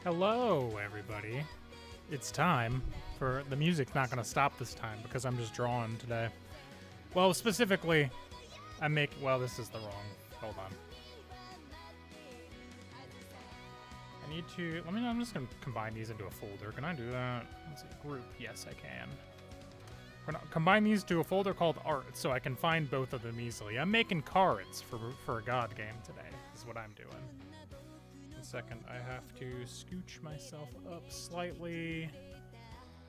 Hello, everybody. It's time for the music's not going to stop this time because I'm just drawing today. Well, specifically, well, this is the wrong. Hold on. I need to. I'm just going to combine these into a folder. Can I do that? Let's see. Group. Yes, I can. We're going to combine these to a folder called Art so I can find both of them easily. I'm making cards for a God game today, is what I'm doing. Second, I have to scooch myself up slightly.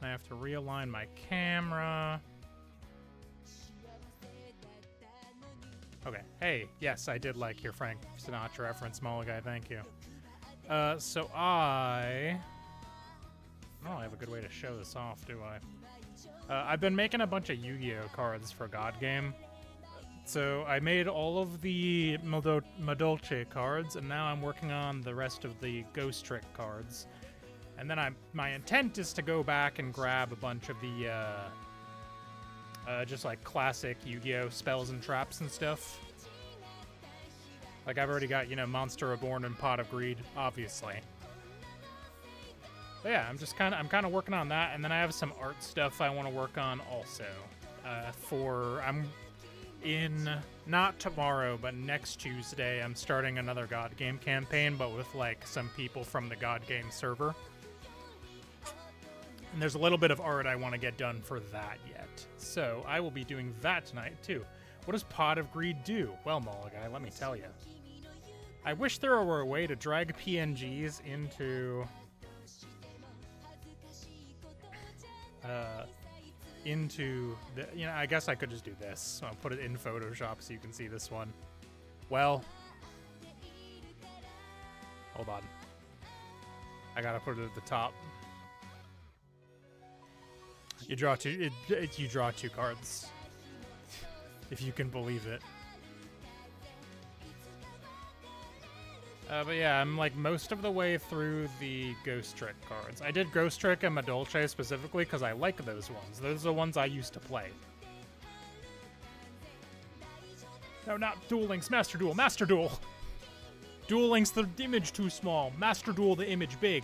I have to realign my camera. Okay. Hey, yes, I did like your Frank Sinatra reference, Molly guy. Thank you. So I don't really have a good way to show this off, do I? I've been making a bunch of Yu-Gi-Oh cards for God-Game. So I made all of the Madolche cards, and now I'm working on the rest of the Ghost Trick cards. And then my intent is to go back and grab a bunch of the just like classic Yu-Gi-Oh spells and traps and stuff. Like I've already got, Monster Reborn and Pot of Greed, obviously. But yeah, I'm kind of working on that, and then I have some art stuff I want to work on also. Not tomorrow, but next Tuesday, I'm starting another God Game campaign, but with like some people from the God Game server. And there's a little bit of art I want to get done for that yet. So I will be doing that tonight too. What does Pot of Greed do? Well, Mulligan, let me tell you. I wish there were a way to drag PNGs into the, I guess I could just do this. I'll put it in Photoshop so you can see this one. Well, hold on. I gotta put it at the top. You draw two. You draw two cards, if you can believe it. But yeah, I'm like most of the way through the Ghost Trick cards. I did Ghost Trick and Madolche specifically because I like those ones. Those are the ones I used to play. No, not Duel Links, Master Duel, Master Duel! Duel Links, the image too small. Master Duel, the image big.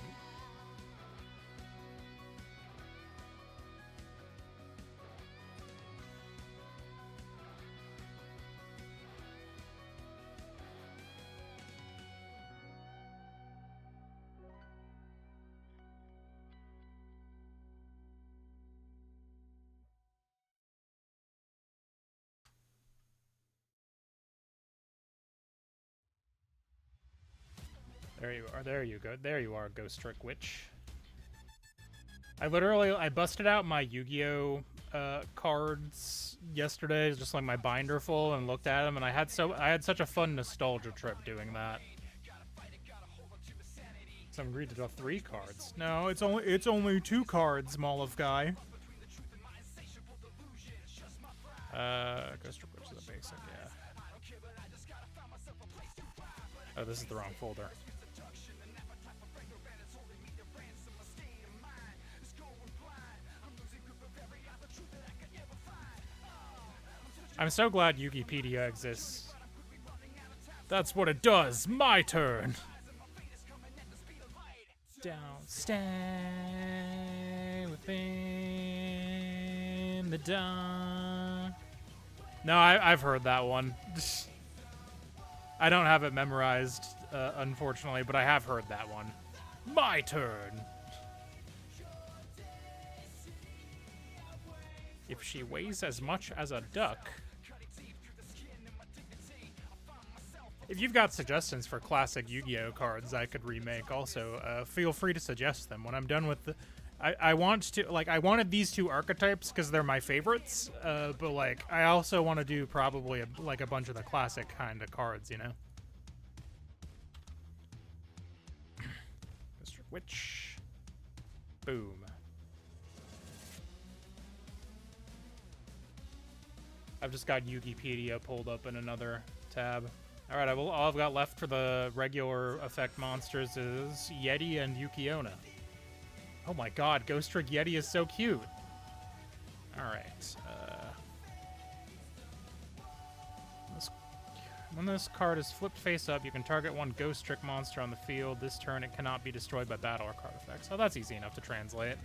There you are. There you go. There you are, Ghost Trick Witch. I busted out my Yu-Gi-Oh cards yesterday, just like my binder full, and looked at them, and I had such a fun nostalgia trip doing that. So I'm agreed to draw 3 cards. No, it's only 2 cards, Molliv guy. Ghost Trick Witch is a basic, yeah. Oh, this is the wrong folder. I'm so glad Yugipedia exists. That's what it does. My turn. Don't stay within the dark. No, I've heard that one. I don't have it memorized, unfortunately, but I have heard that one. My turn. If she weighs as much as a duck. If you've got suggestions for classic Yu-Gi-Oh cards I could remake also, feel free to suggest them. When I'm done with the... I wanted these 2 archetypes because they're my favorites, but like, I also want to do probably a bunch of the classic kind of cards, Mr. Witch. Boom. I've just got Yugipedia pulled up in another tab. Alright, all I've got left for the regular effect monsters is Yeti and Yukiona. Oh my god, Ghost Trick Yeti is so cute! Alright, When this card is flipped face up, you can target one ghost trick monster on the field. This turn, it cannot be destroyed by battle or card effects. Oh, that's easy enough to translate.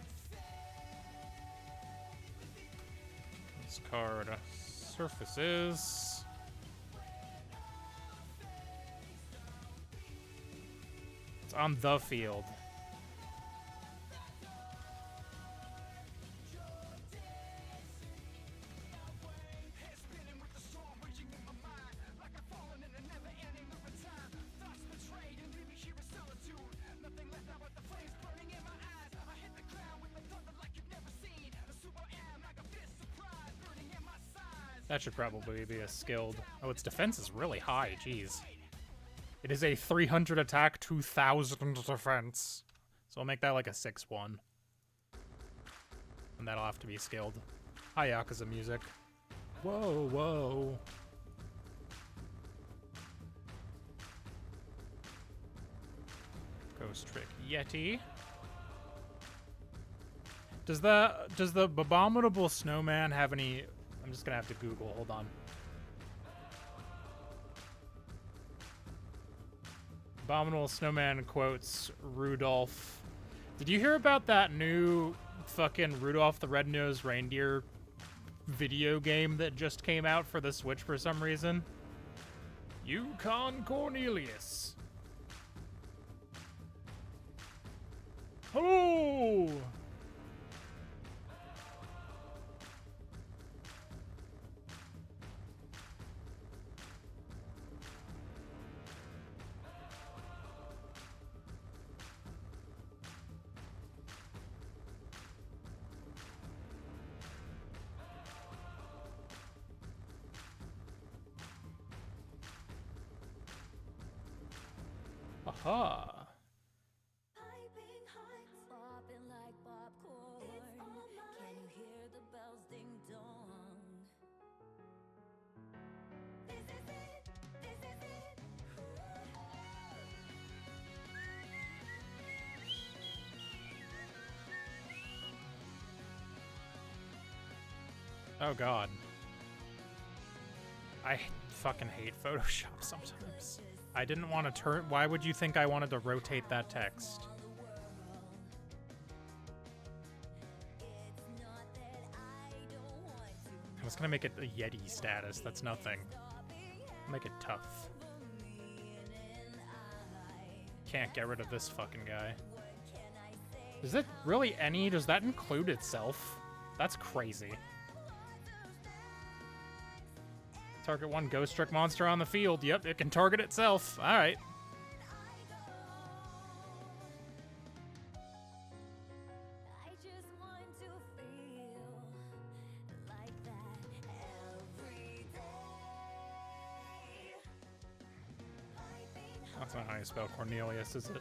This card surfaces. It's on the field. That should probably be a skilled. Oh, its defense is really high. Jeez. It is a 300 attack, 2000 defense. So I'll make that like a 6-1. And that'll have to be skilled. Hi, Yakuza music. Whoa, whoa. Ghost Trick Yeti. Does the Abominable Snowman have any... I'm just gonna have to Google, hold on. Abominable Snowman quotes Rudolph. Did you hear about that new fucking Rudolph the Red-Nosed Reindeer video game that just came out for the Switch for some reason? Yukon Cornelius. Oh! Aha. Oh god. I fucking hate Photoshop sometimes. I didn't want to turn... Why would you think I wanted to rotate that text? I was gonna make it a Yeti status. That's nothing. Make it tough. Can't get rid of this fucking guy. Is it really any? Does that include itself? That's crazy. Target one ghost trick monster on the field. Yep, it can target itself. All right. That's not how you spell Cornelius, is it?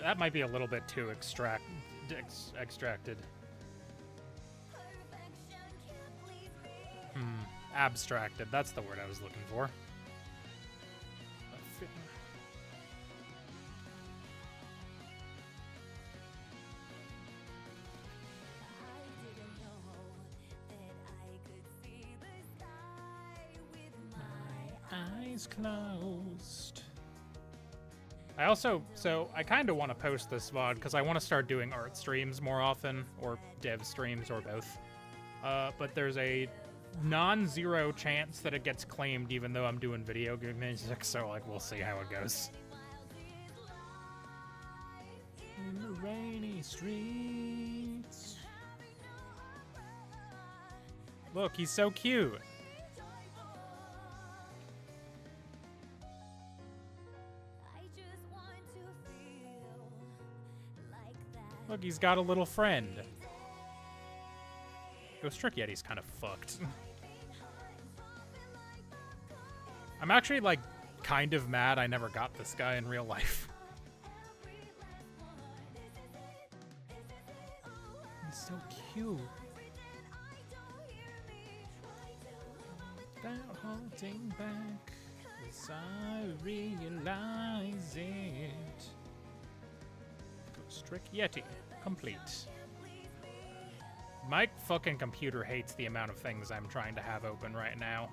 That might be a little bit too extracted. Abstracted. That's the word I was looking for. My eyes closed. I also, I kind of want to post this VOD because I want to start doing art streams more often, or dev streams, or both. But there's a non-zero chance that it gets claimed even though I'm doing video game music, so like we'll see how it goes. In the rainy streets. Look, he's so cute. Look, he's got a little friend. Ghost Trick Yeti's kind of fucked. I'm actually, like, kind of mad I never got this guy in real life. He's so cute. without holding back, as I realize it. Ghost Trick Yeti complete. My fucking computer hates the amount of things I'm trying to have open right now.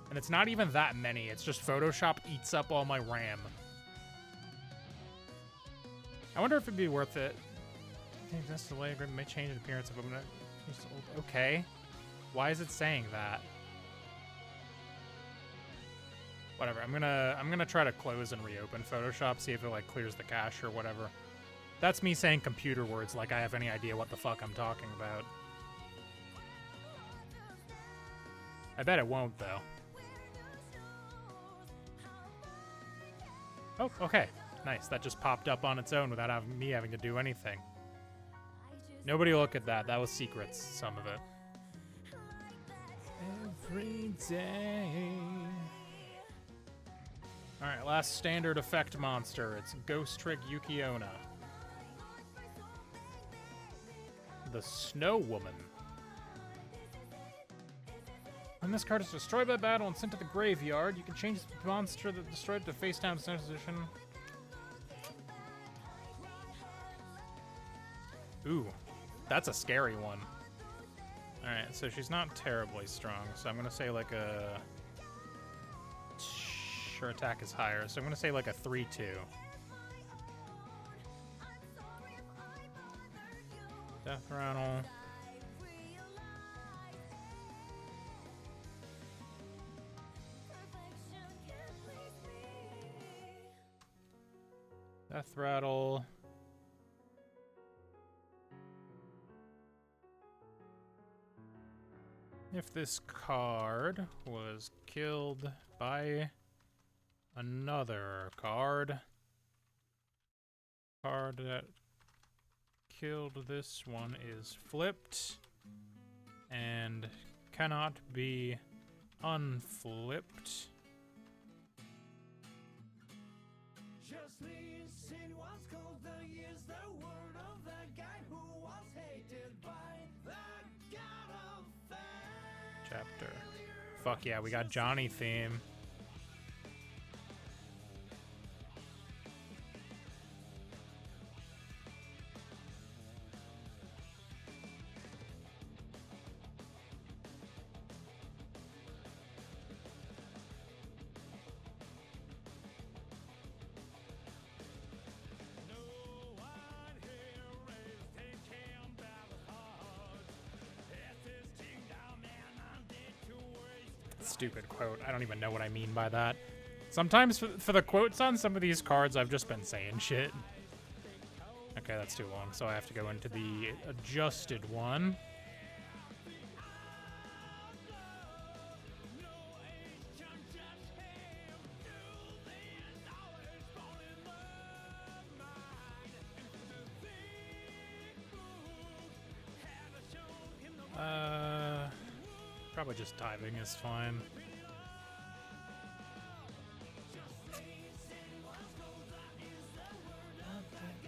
And it's not even that many, it's just Photoshop eats up all my RAM. I wonder if it'd be worth it. I think this delay agreement may change the appearance of them. Okay. Why is it saying that? Whatever, I'm gonna try to close and reopen Photoshop, see if it like clears the cache or whatever. That's me saying computer words like I have any idea what the fuck I'm talking about. I bet it won't, though. Oh, okay. Nice. That just popped up on its own without me having to do anything. Nobody look at that. That was secrets, some of it. Every day. Alright, last standard effect monster. It's Ghost Trick Yukiona. The Snow Woman. When this card is destroyed by battle and sent to the graveyard, you can change the monster that destroyed it to face down to center position. Ooh, that's a scary one. Alright, so she's not terribly strong, so I'm gonna say like a... Her attack is higher, so I'm gonna say like a 3-2. Death Rattle. Death Rattle. If this card was killed by another card that killed this one is flipped and cannot be unflipped. Chapter. Fuck yeah, we got Johnny theme. Stupid quote. I don't even know what I mean by that. Sometimes for the quotes on some of these cards, I've just been saying shit. Okay, that's too long, so I have to go into the adjusted one. Probably just diving is fine. The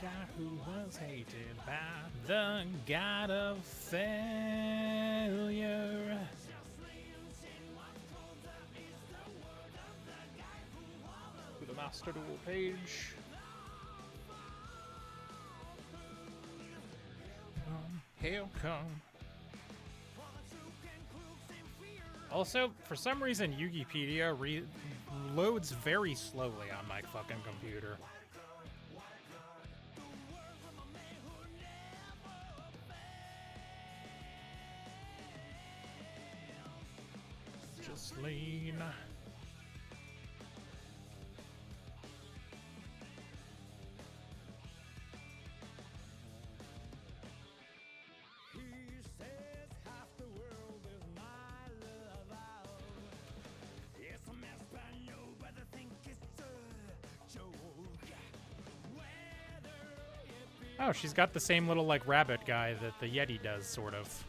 guy who was hated by the god of failure. To the Master Duel page. Hail come. Also, for some reason, Yugipedia loads very slowly on my fucking computer. Just lean. Oh, she's got the same little, like, rabbit guy that the Yeti does, sort of.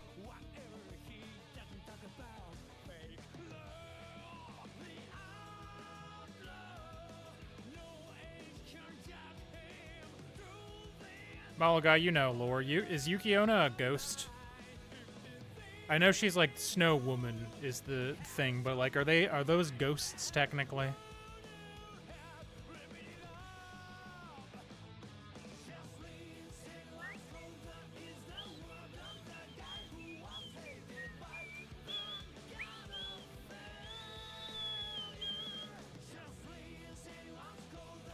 Malaga, you know lore. Is Yukiona a ghost? I know she's like Snow Woman is the thing, but like, are those ghosts technically?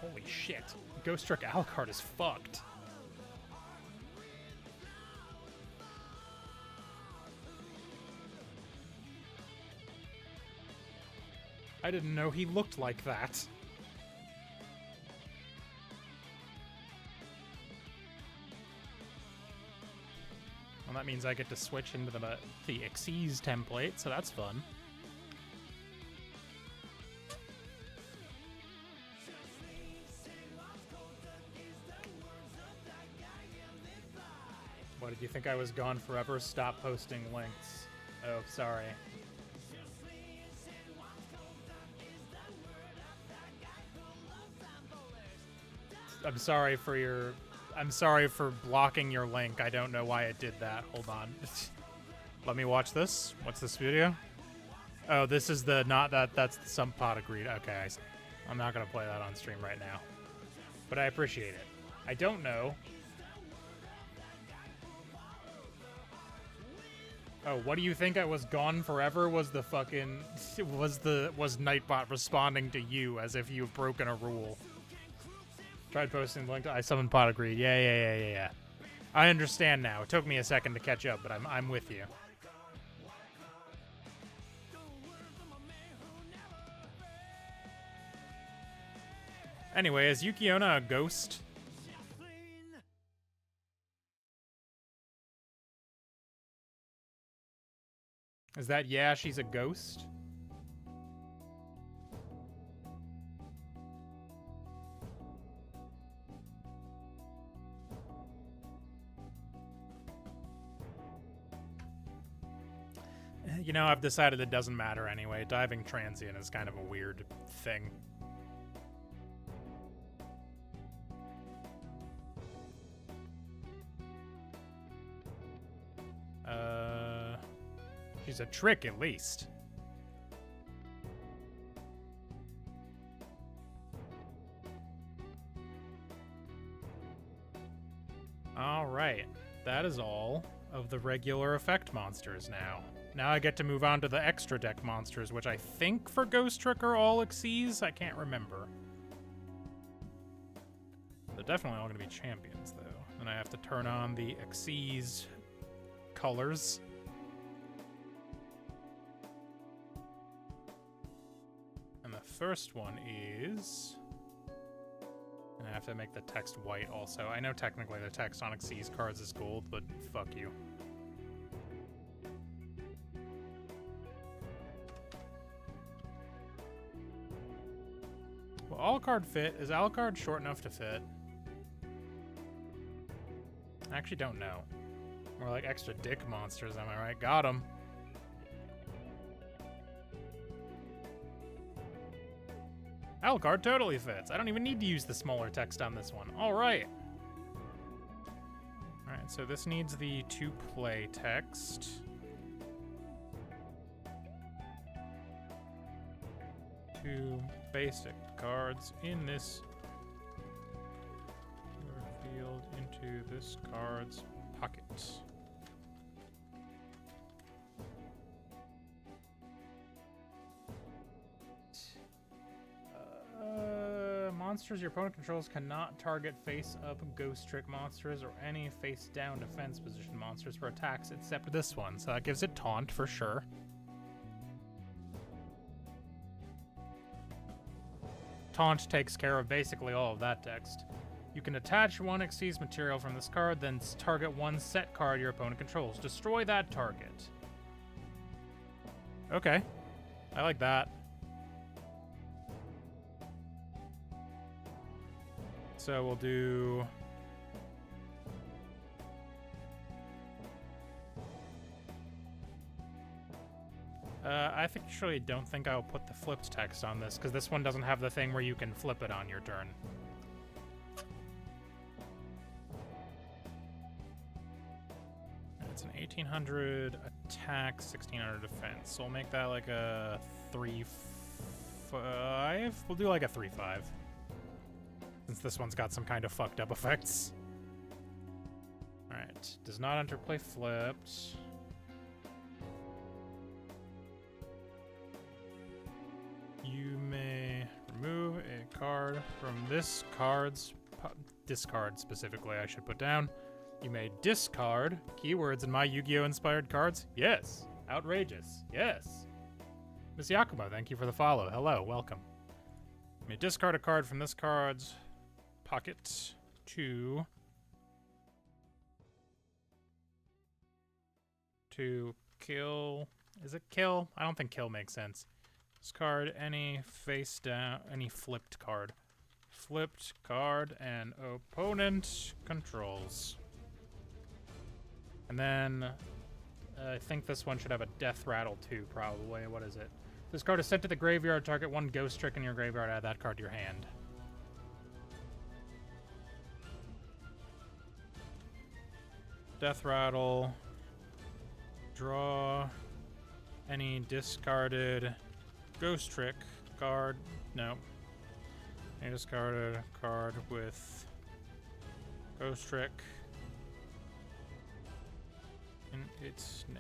Holy shit. Ghost Trick Alucard is fucked. I didn't know he looked like that. Well, that means I get to switch into the Xyz template, so that's fun. What, did you think I was gone forever? Stop posting links. Oh, sorry. I'm sorry for blocking your link. I don't know why it did that. Hold on. Let me watch this. What's this video? Oh, this is the that's the some pot of greed. Okay, I'm not gonna play that on stream right now. But I appreciate it. I don't know. Oh, what do you think I was gone forever? Was the fucking was Nightbot responding to you as if you've broken a rule? Tried posting the link to I summoned Pot of Greed. Yeah. I understand now. It took me a second to catch up, but I'm with you. Anyway, is Yukiona a ghost? Is that yeah, she's a ghost? You know, I've decided it doesn't matter anyway. Diving transient is kind of a weird thing. She's a trick at least. All right, that is all of the regular effect monsters now. Now I get to move on to the extra deck monsters, which I think for Ghost Trick are all Xyz. I can't remember. They're definitely all going to be champions, though. And I have to turn on the Xyz colors. And the first one is... And I have to make the text white also. I know technically the text on Xyz cards is gold, but fuck you. Well, Alucard fit. Is Alucard short enough to fit? I actually don't know. More like extra dick monsters, am I right? Got him. Alucard totally fits. I don't even need to use the smaller text on this one. All right. All right, so this needs the to play text. Two basic cards in this field into this card's pocket. Monsters your opponent controls cannot target face-up Ghost Trick monsters or any face-down defense position monsters for attacks except this one. So that gives it taunt for sure. Taunt takes care of basically all of that text. You can attach one Xyz material from this card, then target one set card your opponent controls. Destroy that target. Okay. I like that. So we'll do... I actually don't think I'll put the flipped text on this, because this one doesn't have the thing where you can flip it on your turn. It's an 1800 attack, 1600 defense. So we'll make that like a 3-5. We'll do like a 3-5. Since this one's got some kind of fucked up effects. Alright. Does not enter play flipped. You may remove a card from this card's discard specifically, I should put down. You may discard keywords in my Yu-Gi-Oh! Inspired cards. Yes. Outrageous. Yes. Miss Yakumo, thank you for the follow. Hello, welcome. You may discard a card from this card's pocket to kill. Is it kill? I don't think kill makes sense. Discard any face down, any flipped card. Flipped card and opponent controls. And then I think this one should have a death rattle too, probably. What is it? This card is sent to the graveyard. Target one ghost trick in your graveyard. Add that card to your hand. Death rattle. Draw any discarded ghost trick card. No. Any discarded card with ghost trick in its name.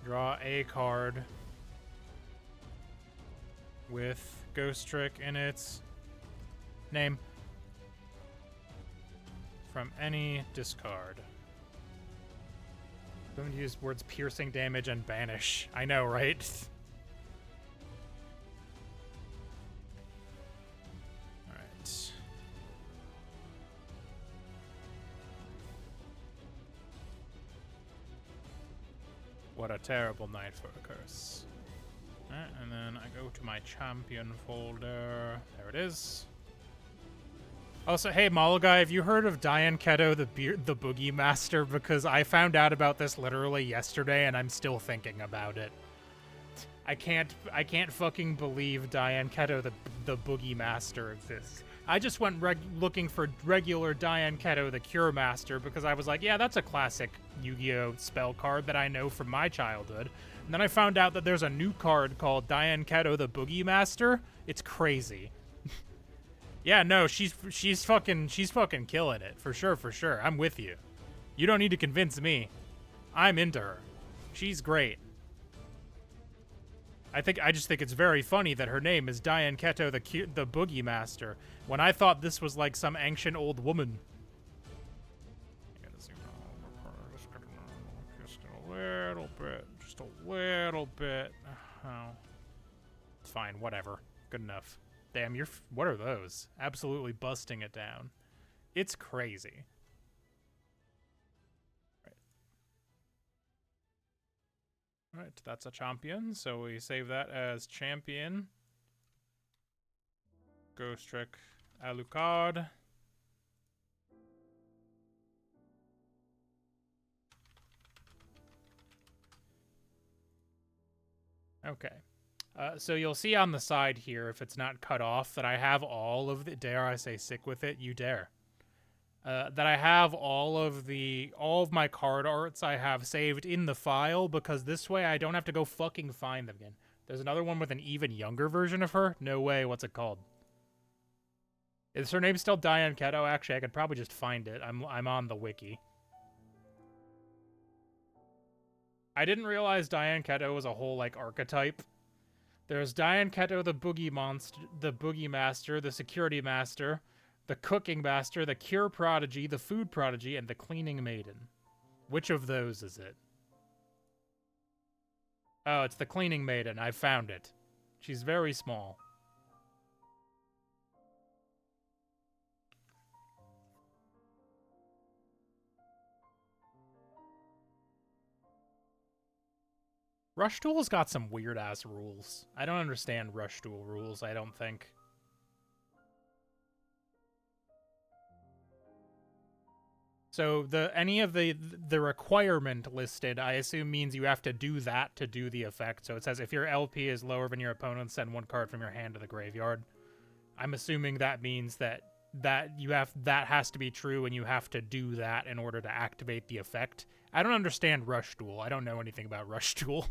Draw a card with ghost trick in its name from any discard. I'm going to use words piercing damage and banish. I know, right? Alright. What a terrible night for a curse. Alright, and then I go to my champion folder. There it is. Also, hey, Malagai, have you heard of Diane Keto, the Boogie Master? Because I found out about this literally yesterday, and I'm still thinking about it. I can't fucking believe Diane Keto, the Boogie Master exists. I just went looking for regular Diane Keto, the Cure Master, because I was like, yeah, that's a classic Yu-Gi-Oh! Spell card that I know from my childhood. And then I found out that there's a new card called Diane Keto, the Boogie Master. It's crazy. Yeah, no, she's fucking killing it. For sure. I'm with you. You don't need to convince me. I'm into her. She's great. I just think it's very funny that her name is Diane Keto, the Boogie Master, when I thought this was like some ancient old woman. Just a little bit. Oh. Fine, whatever. Good enough. Damn, what are those? Absolutely busting it down. It's crazy. Alright, that's a champion, so we save that as champion. Ghost Trick Alucard. Okay. So you'll see on the side here, if it's not cut off, that I have all of the, dare I say sick with it, you dare. That I have all of my card arts I have saved in the file, because this way I don't have to go fucking find them again. There's another one with an even younger version of her? No way, what's it called? Is her name still Diane Keto? Actually, I could probably just find it. I'm on the wiki. I didn't realize Diane Keto was a whole, like, archetype. There's Diane Keto, the Boogie Master, the Security Master, the Cooking Master, the Cure Prodigy, the Food Prodigy, and the Cleaning Maiden. Which of those is it? Oh, it's the Cleaning Maiden. I found it. She's very small. Rush Duel's got some weird-ass rules. I don't understand Rush Duel rules, I don't think. So any of the requirement listed, I assume means you have to do that to do the effect. So it says if your LP is lower than your opponent, send one card from your hand to the graveyard. I'm assuming that means that that has to be true, and you have to do that in order to activate the effect. I don't understand Rush Duel. I don't know anything about Rush Duel.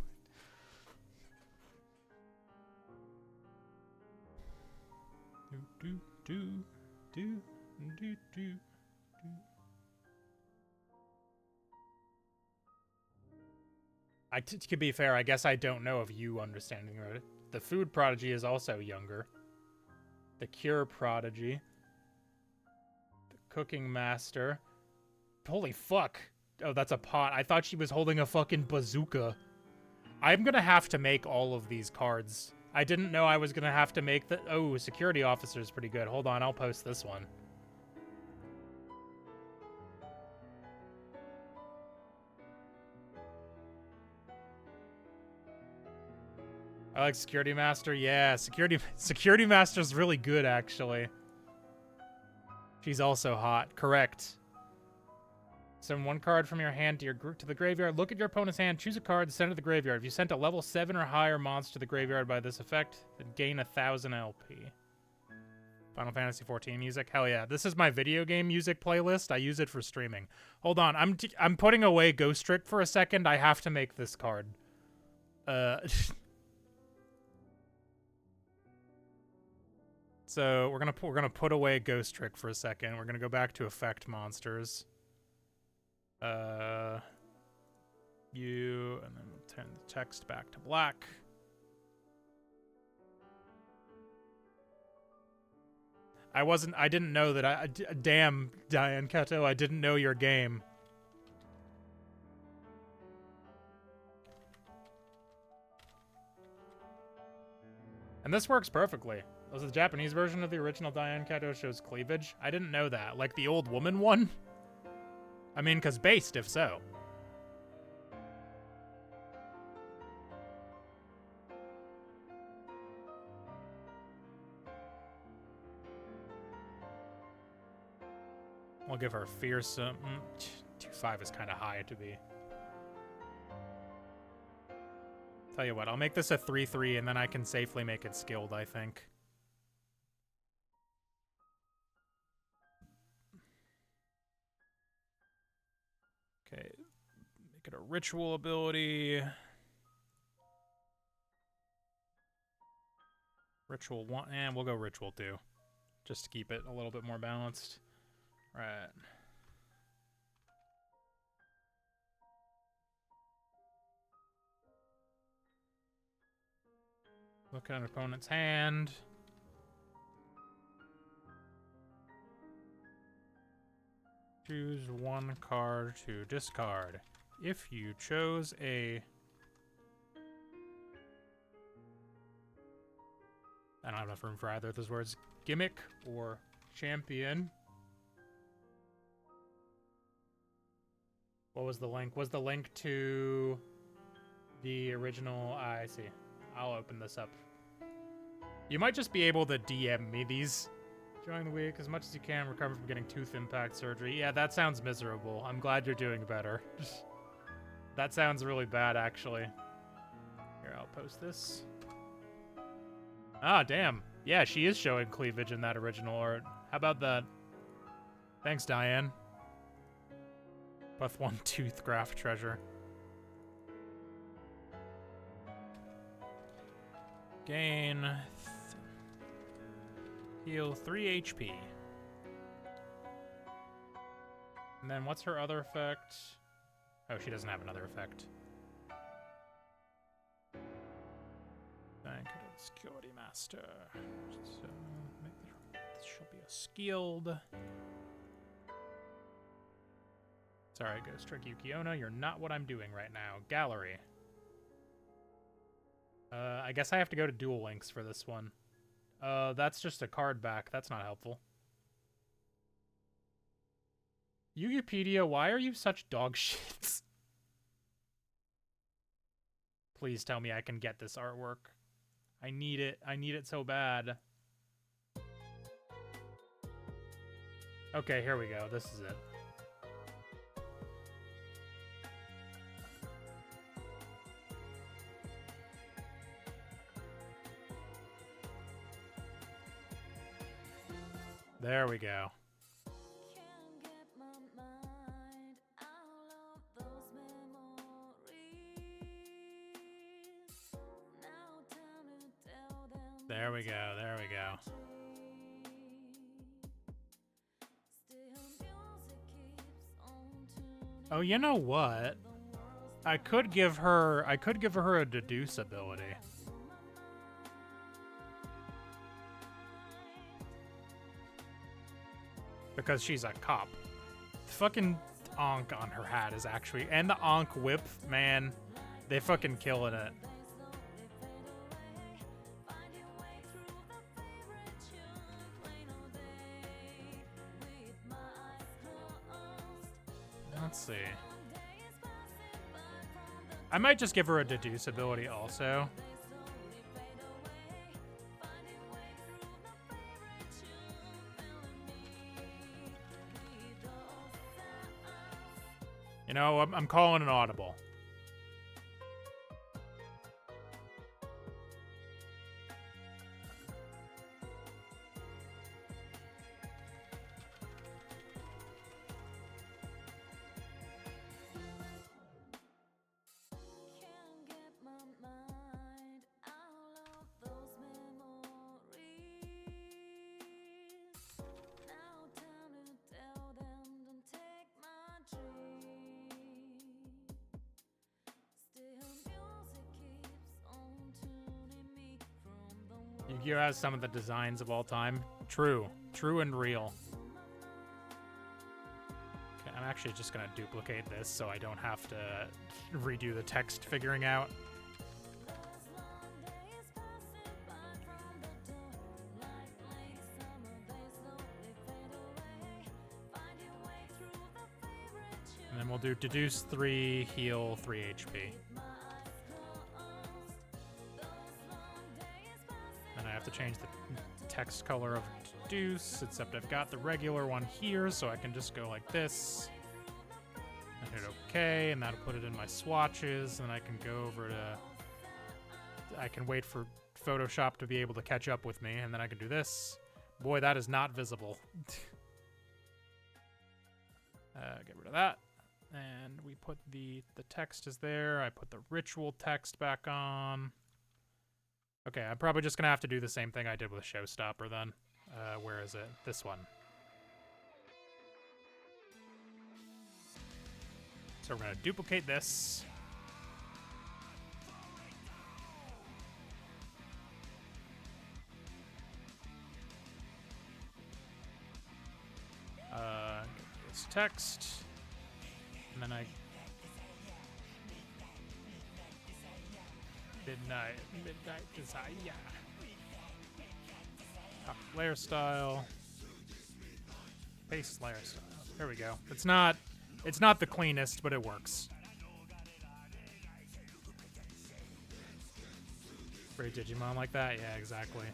To be fair, I guess I don't know if you understand anything about it. The Food Prodigy is also younger. The Cure Prodigy. The Cooking Master. Holy fuck. Oh, that's a pot. I thought she was holding a fucking bazooka. I'm gonna have to make all of these cards. I didn't know I was gonna have to make the... Oh, Security Officer is pretty good. Hold on, I'll post this one. I like Security Master. Yeah, Security Master's really good, actually. She's also hot. Correct. Send one card from your hand to the graveyard. Look at your opponent's hand. Choose a card to send to the graveyard. If you sent a level 7 or higher monster to the graveyard by this effect, then gain 1,000 LP. Final Fantasy XIV music. Hell yeah. This is my video game music playlist. I use it for streaming. Hold on. I'm putting away Ghost Trick for a second. I have to make this card. So we're gonna put away Ghost Trick for a second. We're gonna go back to effect monsters. You, and then we'll turn the text back to black. I didn't know that damn, Diane Kato, I didn't know your game. And this works perfectly. Was the Japanese version of the original Diane Kato shows cleavage? I didn't know that. Like the old woman one? I mean, because based, if so. We'll give her fearsome. 2-5 is kind of high to be. Tell you what, I'll make this a 3-3 and then I can safely make it skilled, I think. Okay, make it a ritual ability. Ritual 1, and we'll go ritual 2. Just to keep it a little bit more balanced. Right. Look at an opponent's hand. Choose one card to discard. If you chose a... I don't have enough room for either of those words. Gimmick or champion. What was the link? Was the link to the original? I see. I'll open this up. You might just be able to DM me these during the week as much as you can. Recover from getting tooth impact surgery. Yeah, that sounds miserable. I'm glad you're doing better. That sounds really bad, actually. Here, I'll post this. Ah, damn. Yeah, she is showing cleavage in that original art. How about that? Thanks, Diane. With one tooth graph treasure. Gain... heal 3 HP. And then what's her other effect? Oh, she doesn't have another effect. Thank you to the Security Master. So, this shall be a skilled. Sorry, Ghost Trick Yukiona, you're not what I'm doing right now. Gallery. I guess I have to go to Duel Links for this one. That's just a card back. That's not helpful. Yugipedia, why are you such dog shits? Please tell me I can get this artwork. I need it. I need it so bad. Okay, here we go. This is it. There we go. There we go, there we go. Oh, you know what? I could give her a deduce ability. Because she's a cop. The fucking Ankh on her hat is actually, and the Ankh whip, man, they fucking killing it. Let's see. I might just give her a deduce ability also. You know, I'm calling an audible. Yu-Gi-Oh! Has some of the designs of all time. True. True and real. Okay, I'm actually just gonna duplicate this so I don't have to redo the text figuring out. And then we'll do deduce 3, heal 3 HP. To change the text color of deduce, except I've got the regular one here, so I can just go like this and hit OK, and that'll put it in my swatches, and I can go over to, I can wait for Photoshop to be able to catch up with me, and then I can do this. Boy, that is not visible. Get rid of that, and we put the text is there. I put the ritual text back on. Okay, I'm probably just going to have to do the same thing I did with Showstopper then. Where is it? This one. So we're going to duplicate this. Get this text. And then I... Midnight Desire. Layer style. Paste layer style. There we go. It's not the cleanest, but it works. Very Digimon like that? Yeah, exactly.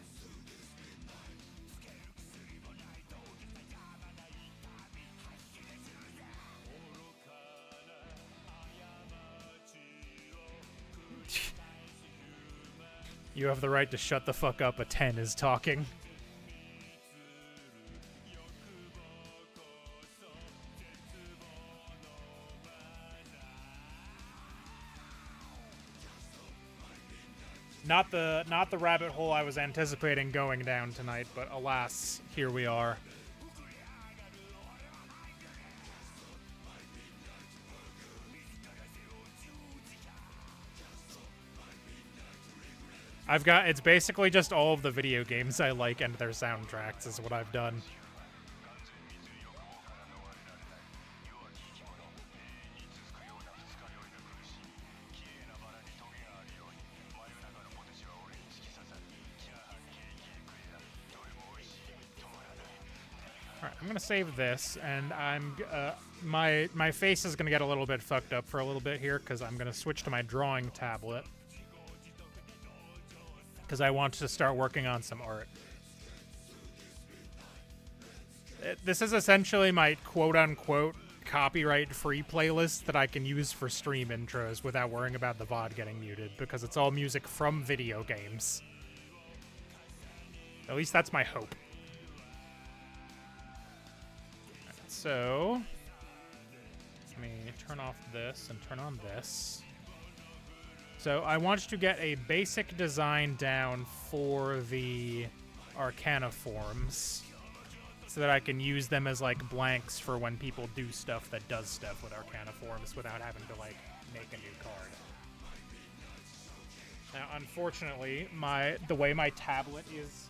You have the right to shut the fuck up. A 10 is talking. Not the rabbit hole I was anticipating going down tonight, but alas, here we are. It's basically just all of the video games I like and their soundtracks is what I've done. Alright, I'm gonna save this, and I'm my face is gonna get a little bit fucked up for a little bit here, because I'm gonna switch to my drawing tablet. Because I want to start working on some art. This is essentially my quote-unquote copyright-free playlist that I can use for stream intros without worrying about the VOD getting muted, because it's all music from video games. At least that's my hope. so let me turn off this and turn on this. So I want to get a basic design down for the Arcana forms so that I can use them as like blanks for when people do stuff that does stuff with Arcana forms without having to like make a new card. Now, unfortunately, the way my tablet is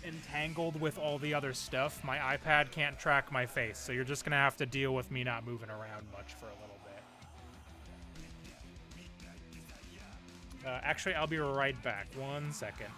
entangled with all the other stuff, my iPad can't track my face, so you're just gonna have to deal with me not moving around much for a little bit. Actually, I'll be right back. 1 second.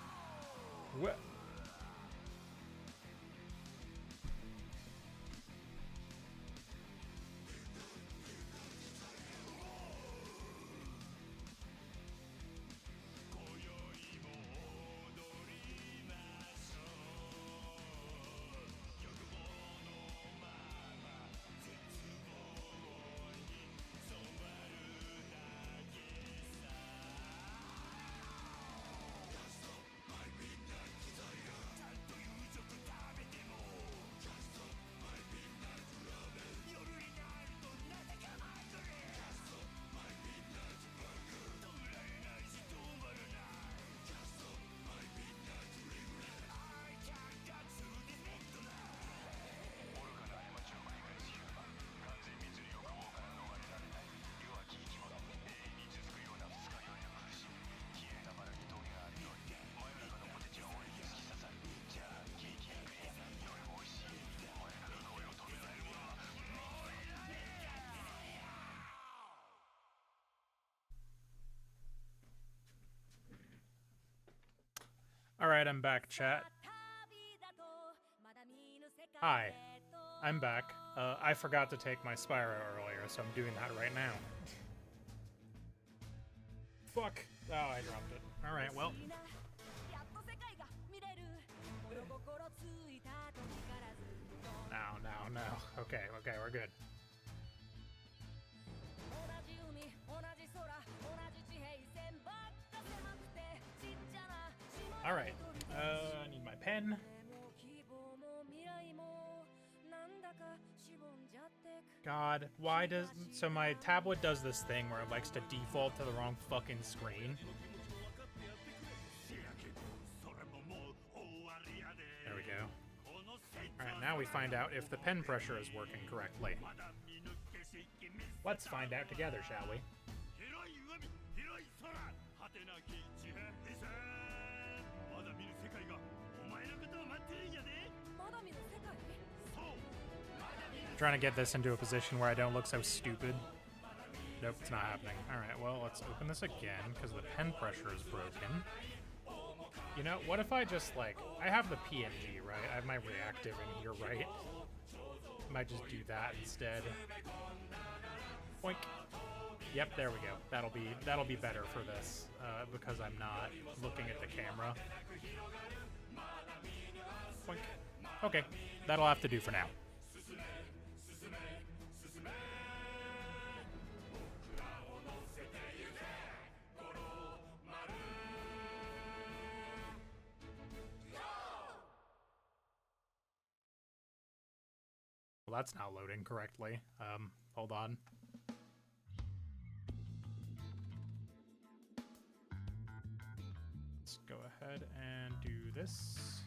Alright, I'm back, chat. Hi, I'm back. I forgot to take my Spyro earlier, so I'm doing that right now. Fuck. Oh, I dropped it. Alright, well. No. Okay, we're good. Alright, I need my pen. God, why does... So my tablet does this thing where it likes to default to the wrong fucking screen. There we go. Alright, now we find out if the pen pressure is working correctly. Let's find out together, shall we? Trying to get this into a position where I don't look so stupid. Nope, it's not happening. Alright, well, let's open this again, because the pen pressure is broken. You know, what if I just, like... I have the PNG, right? I have my reactive in here, right? I might just do that instead. Boink. Yep, there we go. That'll be better for this, because I'm not looking at the camera. Boink. Okay, that'll have to do for now. Well, that's not loading correctly. Hold on. Let's go ahead and do this.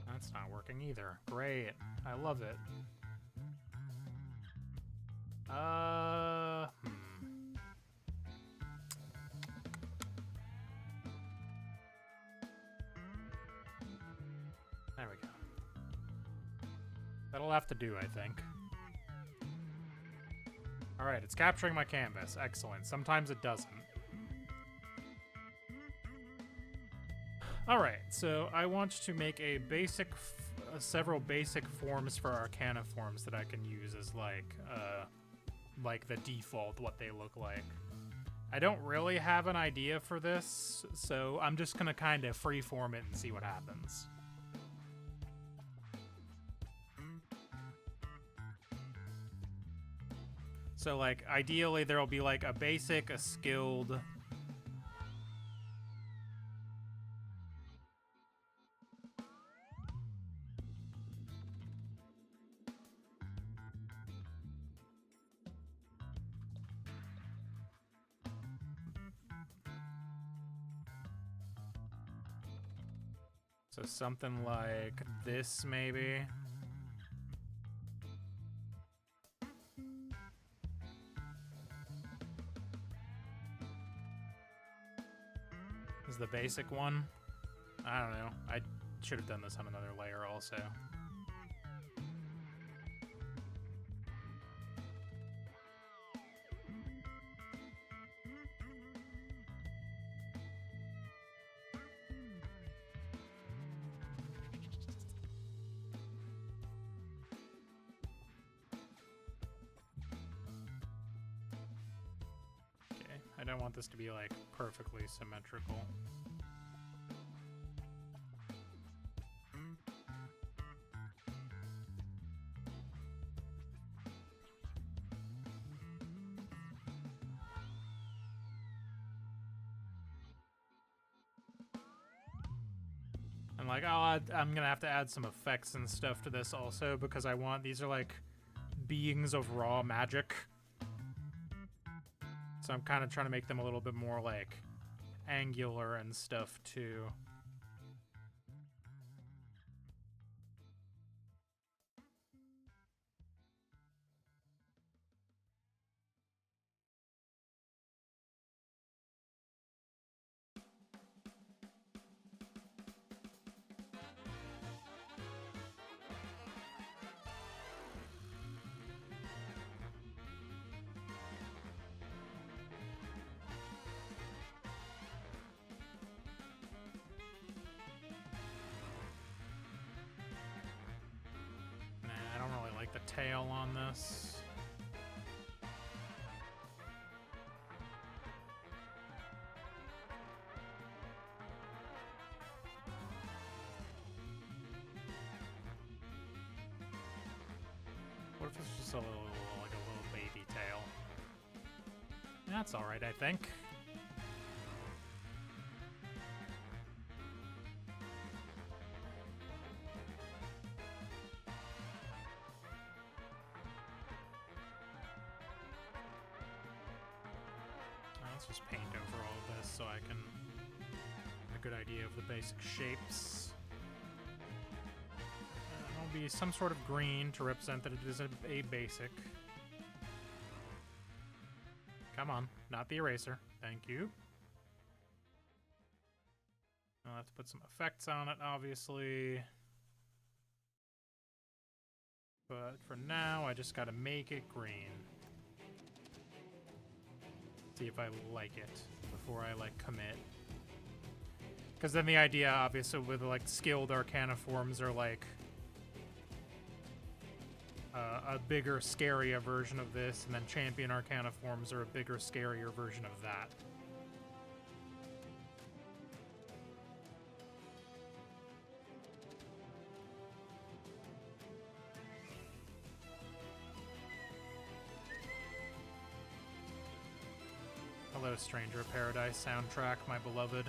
That's not working either. Great. I love it. There we go. That'll have to do, I think. Alright, it's capturing my canvas. Excellent. Sometimes it doesn't. Alright, so I want to make a basic, several basic forms for Arcana forms that I can use as like the default, what they look like. I don't really have an idea for this, so I'm just gonna kind of freeform it and see what happens. So, like, ideally there'll be, like, a basic, a skilled... So something like this, maybe. Is the basic one? I don't know. I should have done this on another layer also. I don't want this to be like perfectly symmetrical. And like, I'm gonna have to add some effects and stuff to this also because I want, these are like beings of raw magic. So I'm kind of trying to make them a little bit more like angular and stuff too. The tail on this. What if it's just a little, like a little baby tail? That's all right, I think. Let's just paint over all of this so I can get a good idea of the basic shapes. There'll be some sort of green to represent that it is a basic. Come on, not the eraser. Thank you. I'll have to put some effects on it, obviously. But for now, I just gotta make it green. See if I like it before I like commit. Because then the idea, obviously, with like skilled arcana forms are like a bigger, scarier version of this, and then champion arcana forms are a bigger, scarier version of that. Hello, Stranger of Paradise soundtrack, my beloved.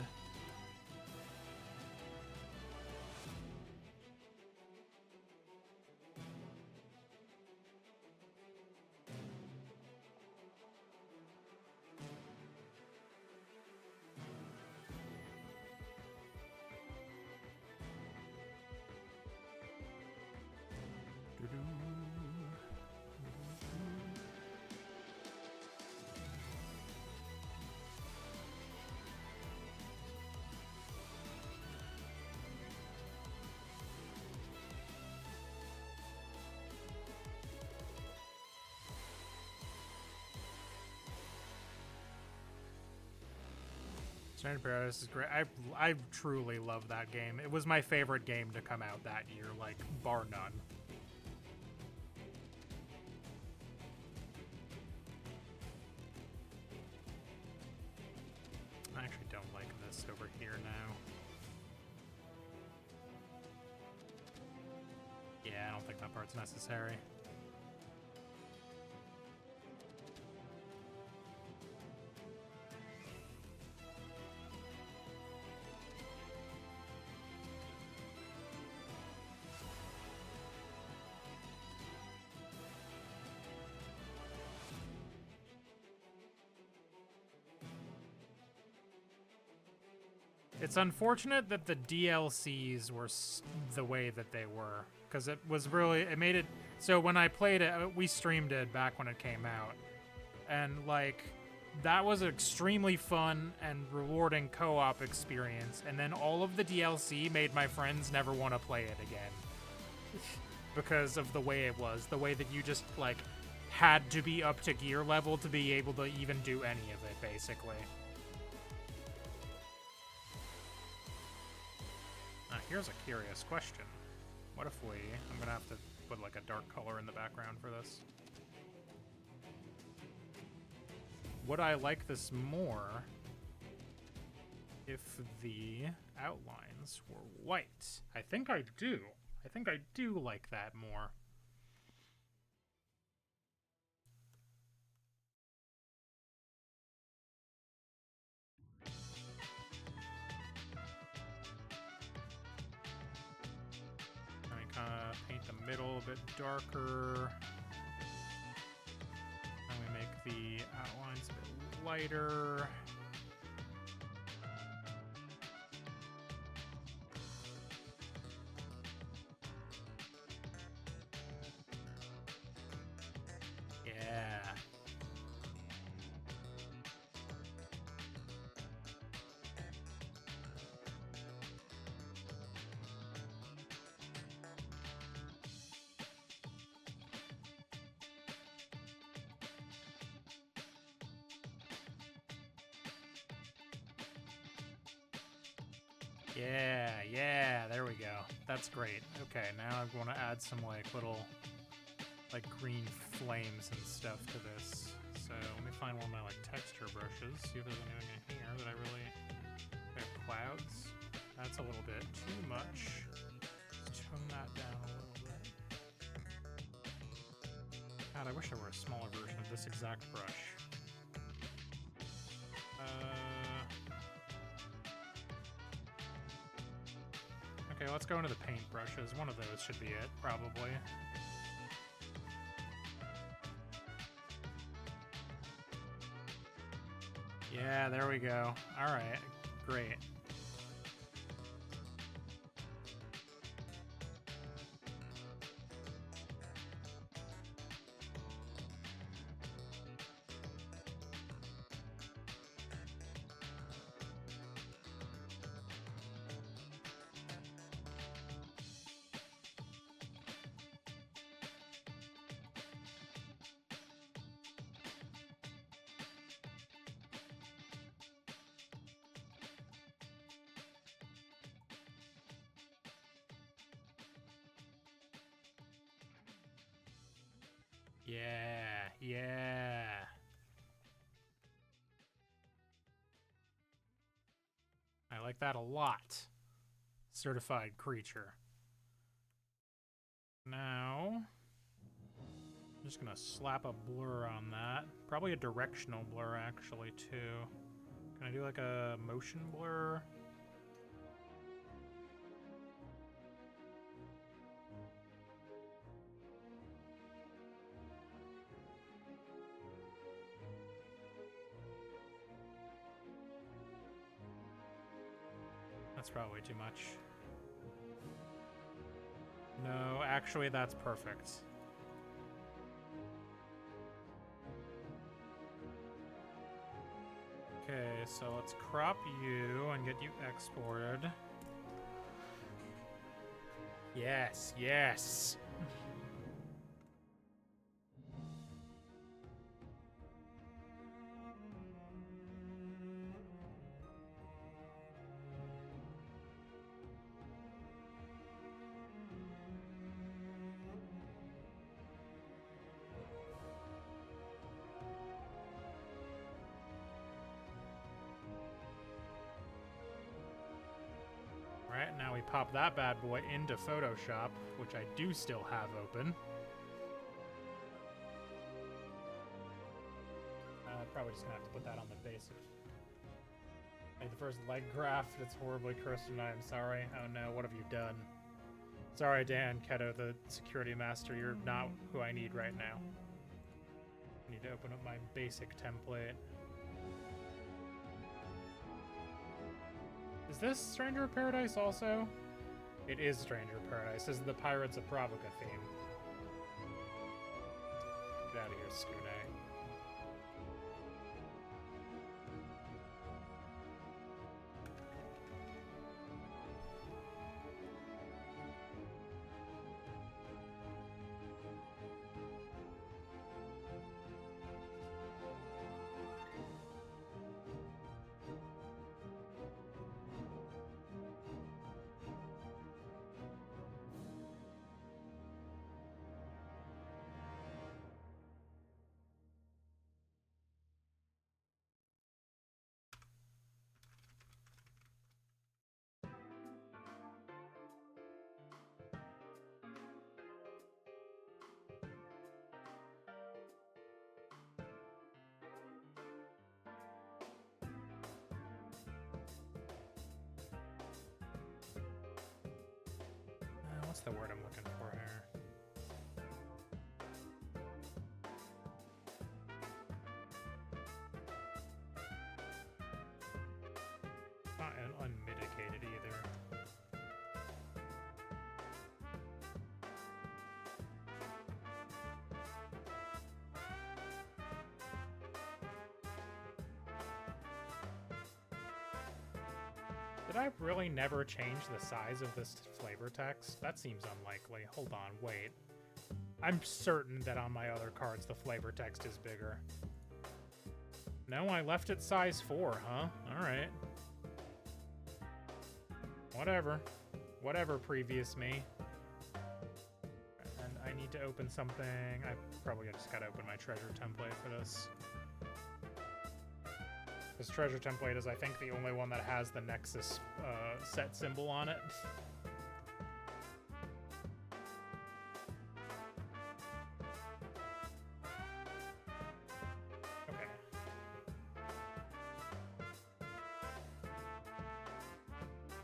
Stranger of Paradise is great. I truly love that game. It was my favorite game to come out that year, like, bar none. I actually don't like this over here now. Yeah, I don't think that part's necessary. It's unfortunate that the DLCs were the way that they were, because it was really, it made it, so when I played it, we streamed it back when it came out, and like, that was an extremely fun and rewarding co-op experience, and then all of the DLC made my friends never want to play it again. Because of the way it was, the way that you just, like, had to be up to gear level to be able to even do any of it, basically. Here's a curious question. What if I'm gonna have to put like a dark color in the background for this. Would I like this more if the outlines were white? I think I do. I think I do like that more. Paint the middle a bit darker. And we make the outlines a bit lighter. Yeah. Yeah, there we go. That's great. Okay, now I want to add some like little like green flames and stuff to this. So let me find one of my like texture brushes, see if there's anything in here that I really... Okay, clouds. That's a little bit too much. Let's tone that down a little bit. God, I wish there were a smaller version of this exact brush. Okay, let's go into the paint brushes. One of those should be it, probably. Yeah, there we go. All right, great. Yeah. I like that a lot. Certified creature. Now, I'm just gonna slap a blur on that. Probably a directional blur, actually, too. Can I do like a motion blur? That's probably too much. No, actually, that's perfect. Okay, so let's crop you and get you exported. Yes. Right, now we pop that bad boy into Photoshop, which I do still have open. Probably just gonna have to put that on the basic. Made the first leg graft. It's horribly cursed and I am sorry. Oh no, what have you done? Sorry, Dan Keto, the security master. You're not who I need right now. I need to open up my basic template. Is this Stranger of Paradise also? It is Stranger of Paradise. This is the Pirates of Pravica theme. Get out of here, Skune. What's the word I'm looking for here? Not an unmitigated either. Did I really never change the size of this flavor text? That seems unlikely. Hold on, wait. I'm certain that on my other cards the flavor text is bigger. No, I left it size 4, huh? Alright. Whatever. Whatever, previous me. And I need to open something. I probably just gotta open my treasure template for this. This treasure template is, I think, the only one that has the Nexus set symbol on it. Okay.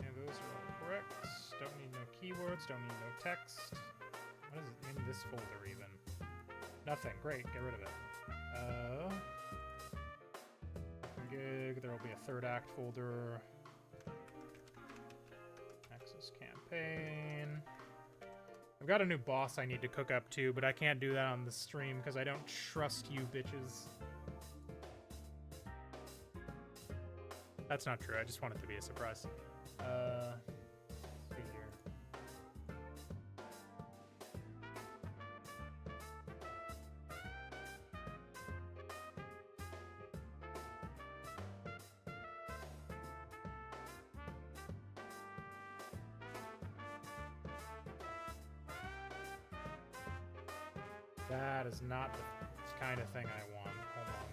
And those are all correct. Don't need no keywords, don't need no text. What is in this folder even? Nothing. Great, get rid of it. Gig, there will be a third act folder. Nexus campaign. I've got a new boss I need to cook up too, but I can't do that on the stream because I don't trust you bitches. That's not true, I just want it to be a surprise. Let's see here. That is not the kind of thing I want. Hold on.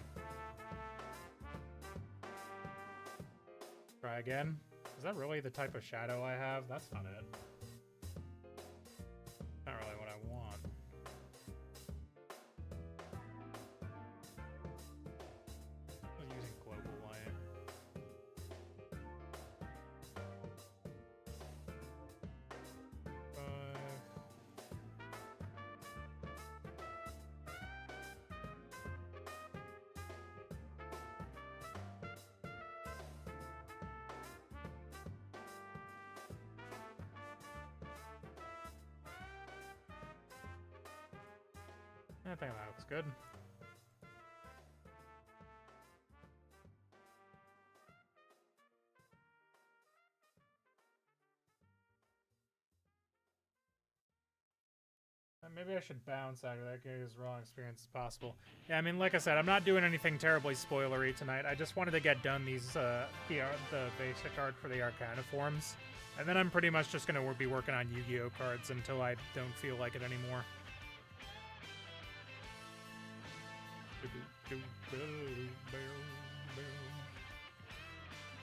Try again. Is that really the type of shadow I have? That's not it. Not really what I want. I'm using global light. I think that looks good. Maybe I should bounce out of that. Get as raw experience as possible. Yeah, I mean, like I said, I'm not doing anything terribly spoilery tonight. I just wanted to get done these the basic art for the Arcana forms, and then I'm pretty much just gonna be working on Yu-Gi-Oh cards until I don't feel like it anymore.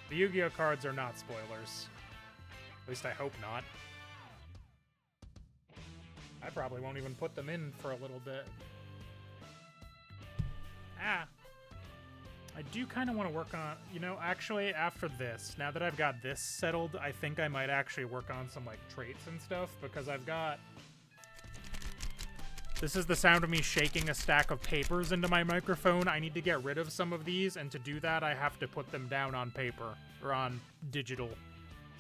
The Yu-Gi-Oh cards are not spoilers. At least I hope not. I probably won't even put them in for a little bit. Ah! I do kind of want to work on... You know, actually, after this, now that I've got this settled, I think I might actually work on some, like, traits and stuff, because I've got... This is the sound of me shaking a stack of papers into my microphone. I need to get rid of some of these, and to do that, I have to put them down on paper, or on digital.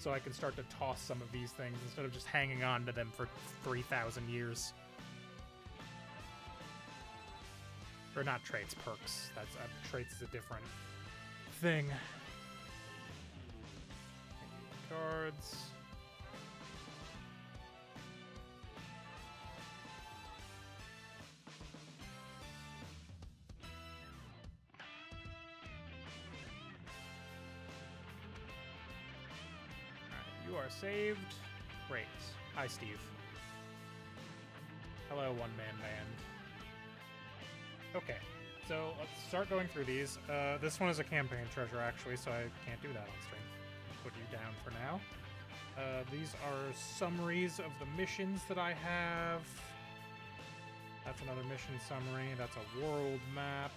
so I can start to toss some of these things instead of just hanging on to them for 3,000 years. Or not traits, perks. That's traits is a different thing. Cards. You are saved. Great. Hi, Steve. Hello, one-man band. Okay, so let's start going through these. This one is a campaign treasure, actually, so I can't do that on stream. I'll put you down for now. These are summaries of the missions that I have. That's another mission summary. That's a world map.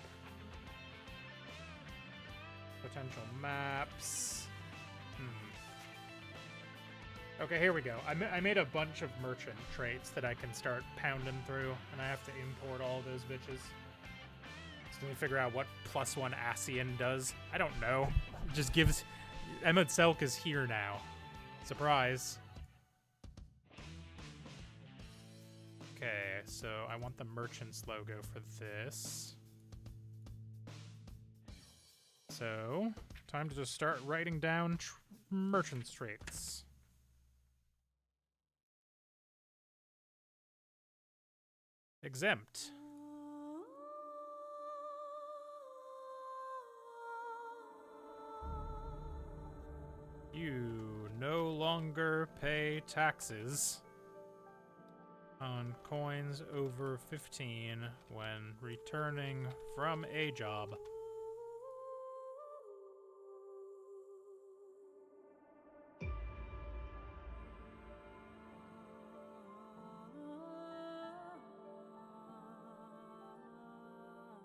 Potential maps. Okay, here we go. I made a bunch of merchant traits that I can start pounding through, and I have to import all those bitches. So let me figure out what +1 ASEAN does. I don't know. It just gives... Emma Selk is here now. Surprise. Okay, so I want the merchant's logo for this. So, time to just start writing down merchant's traits. Exempt. You no longer pay taxes on coins over 15 when returning from a job.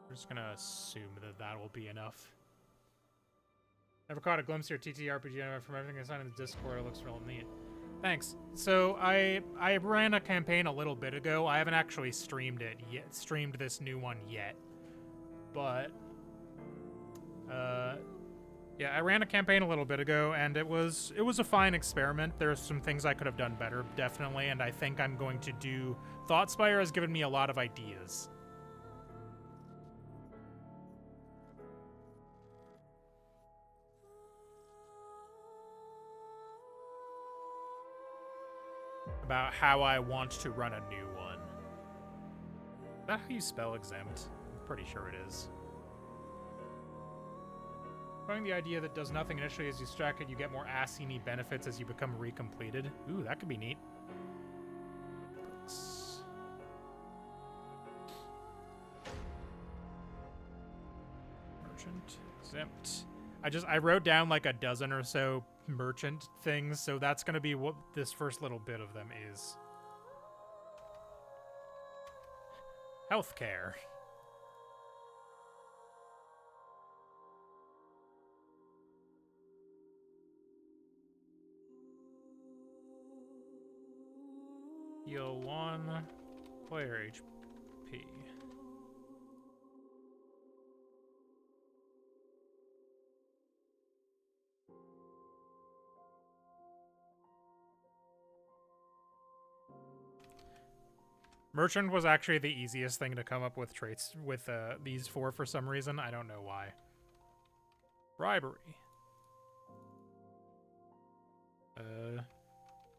I'm just gonna assume that that will be enough. Never caught a glimpse of your TTRPG from everything I saw in the Discord. It looks real neat. Thanks. So I ran a campaign a little bit ago. I haven't actually streamed it yet. Streamed this new one yet, but yeah, I ran a campaign a little bit ago, and it was a fine experiment. There's some things I could have done better, definitely, and I think I'm going to do. Thoughtspire has given me a lot of ideas. About how I want to run a new one. Is that how you spell exempt? I'm pretty sure it is. Knowing the idea that does nothing initially as you stack it, you get more ASEAN-y benefits as you become recompleted. Ooh, that could be neat. Perks. Merchant exempt. I wrote down like a dozen or so merchant things, so that's going to be what this first little bit of them is. Healthcare. Heal 1 player HP. Merchant was actually the easiest thing to come up with traits with these four for some reason. I don't know why. Bribery.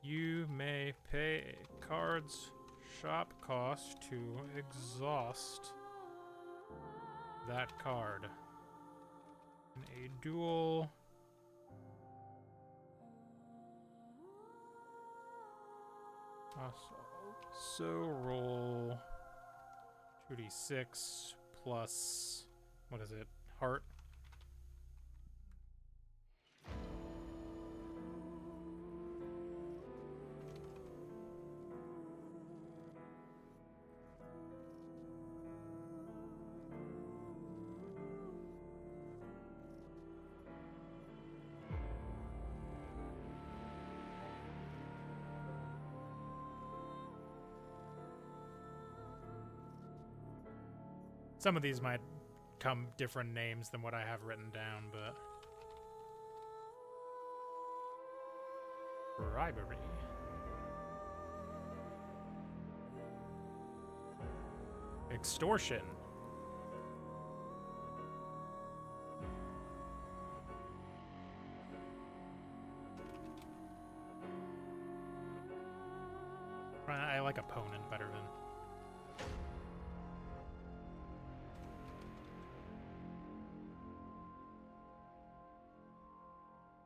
You may pay a card's shop cost to exhaust that card. In a duel. So roll 2d6 plus, what is it, heart? Some of these might come different names than what I have written down, but... Bribery. Extortion. I like opponent better than...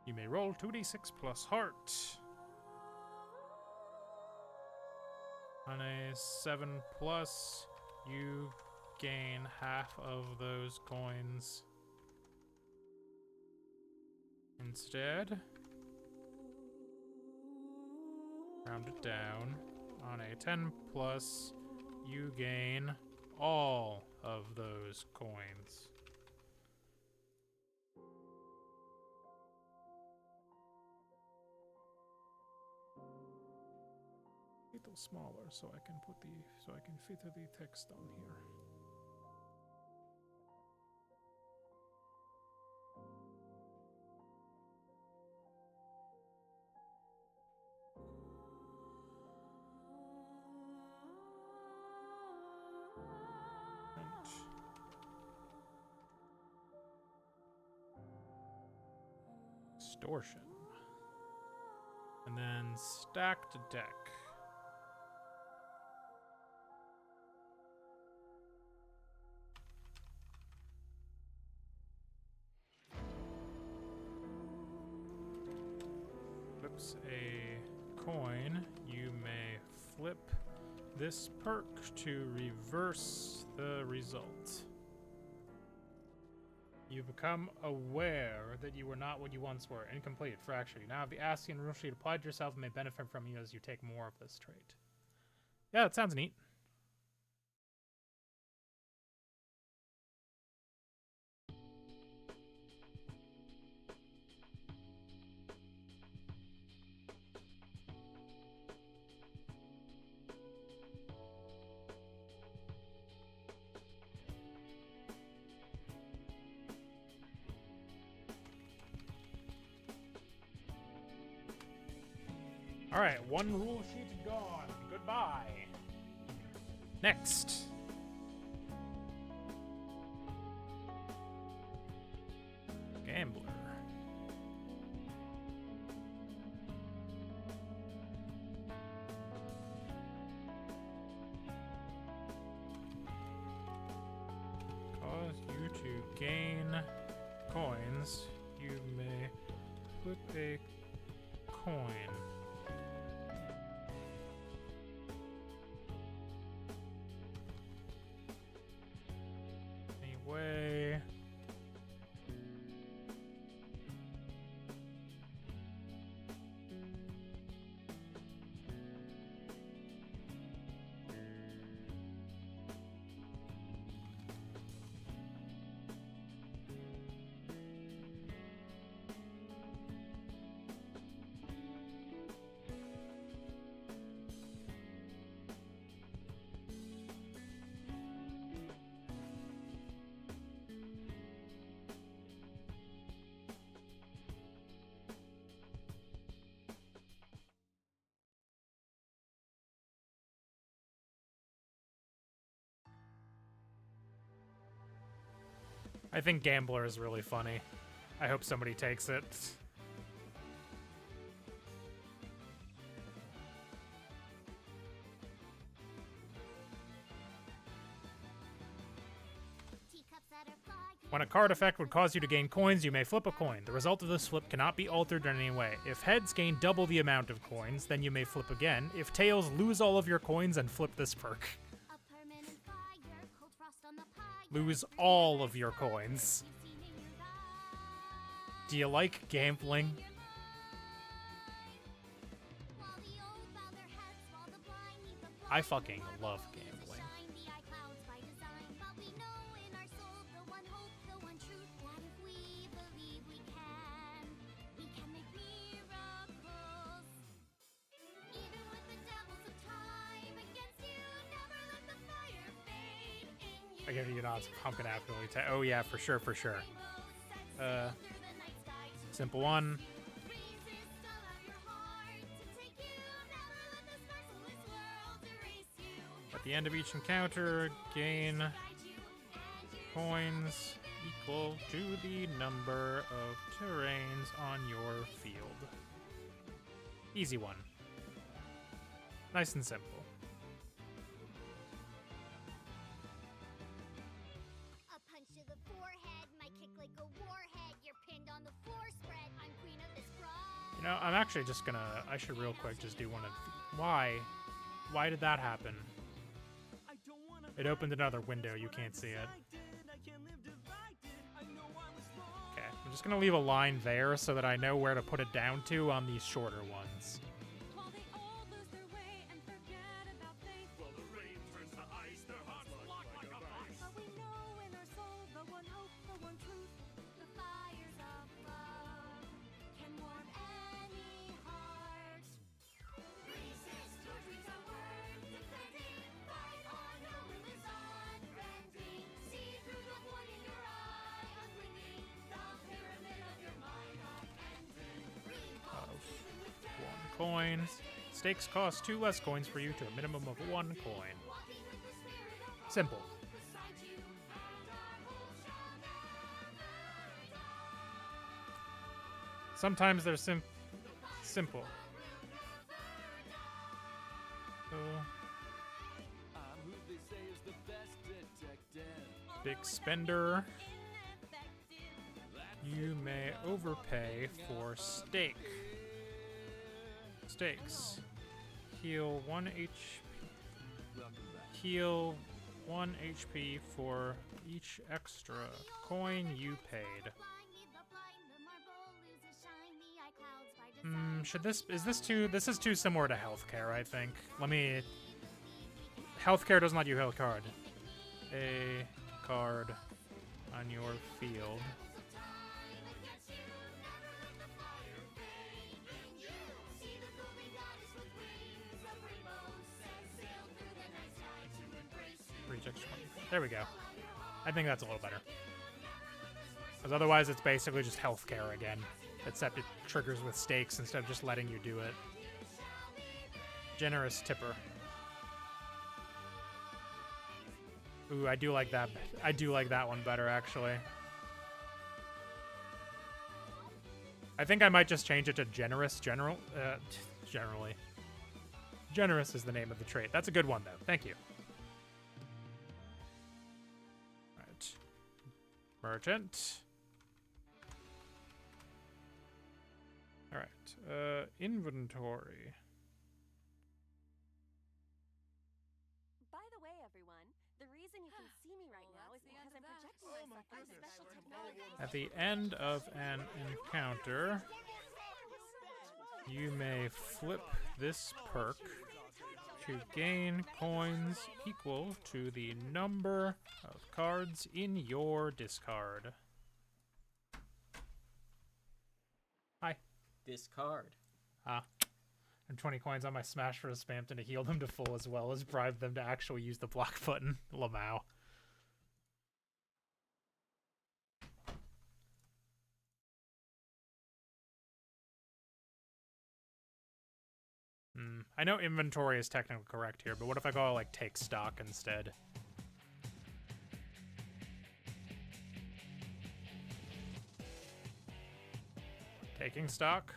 You may roll 2d6 plus heart. On a 7 plus, you gain half of those coins. Instead, round it down. On a 10 plus, you gain all of those coins. A little smaller so I can fit the text on here. Extortion. And then stacked deck. Flips a coin. You may flip this perk to reverse the result. You become aware that you were not what you once were. Incomplete. Fracture. You now have the Ascian rule sheet applied to yourself and may benefit from you as you take more of this trait. Yeah, that sounds neat. All right, one rule sheet gone. Goodbye. Next. Gambler. Cause you to gain coins, you may flip a coin. Way. I think Gambler is really funny. I hope somebody takes it. When a card effect would cause you to gain coins, you may flip a coin. The result of this flip cannot be altered in any way. If heads gain double the amount of coins, then you may flip again. If tails, lose all of your coins and flip this perk. Lose all of your coins. Do you like gambling? I fucking love gambling. I give you nods. Pumpkin absolutely. Oh yeah, for sure, for sure. Simple one. the end of each encounter, gain coins equal to the number of terrains on your field. Easy one. Nice and simple. A punch to the forehead, my kick like a warhead. You're pinned on the floor spread. I'm queen of this bride. You know, I'm actually just gonna, I should real quick just do one of, why? Why did that happen? It opened another window, you can't see it. Okay, I'm just gonna leave a line there so that I know where to put it down to on these shorter ones. Coin. Stakes cost 2 less coins for you to a minimum of 1 coin. Simple. Sometimes they're simple. So, big spender. You may overpay for stake. Stakes. Heal 1 HP. Heal 1 HP for each extra coin you paid. This is too similar to healthcare, I think. Healthcare does not use health card. A card on your field. There we go. I think that's a little better. Because otherwise it's basically just healthcare again. Except it triggers with stakes instead of just letting you do it. Generous tipper. Ooh, I do like that. I do like that one better, actually. I think I might just change it to generous generally. Generous is the name of the trait. That's a good one, though. Thank you. Merchant. Alright, inventory. By the way, everyone, the reason you can see me right now is because I'm projecting myself with special technology. At the end of an encounter, you may flip this perk to gain coins equal to the number of cards in your discard. Hi. Discard. Ah. And 20 coins on my Smash for a Spamton to heal them to full as well as bribe them to actually use the block button. Lamau. I know inventory is technically correct here, but what if I go like take stock instead? Taking stock?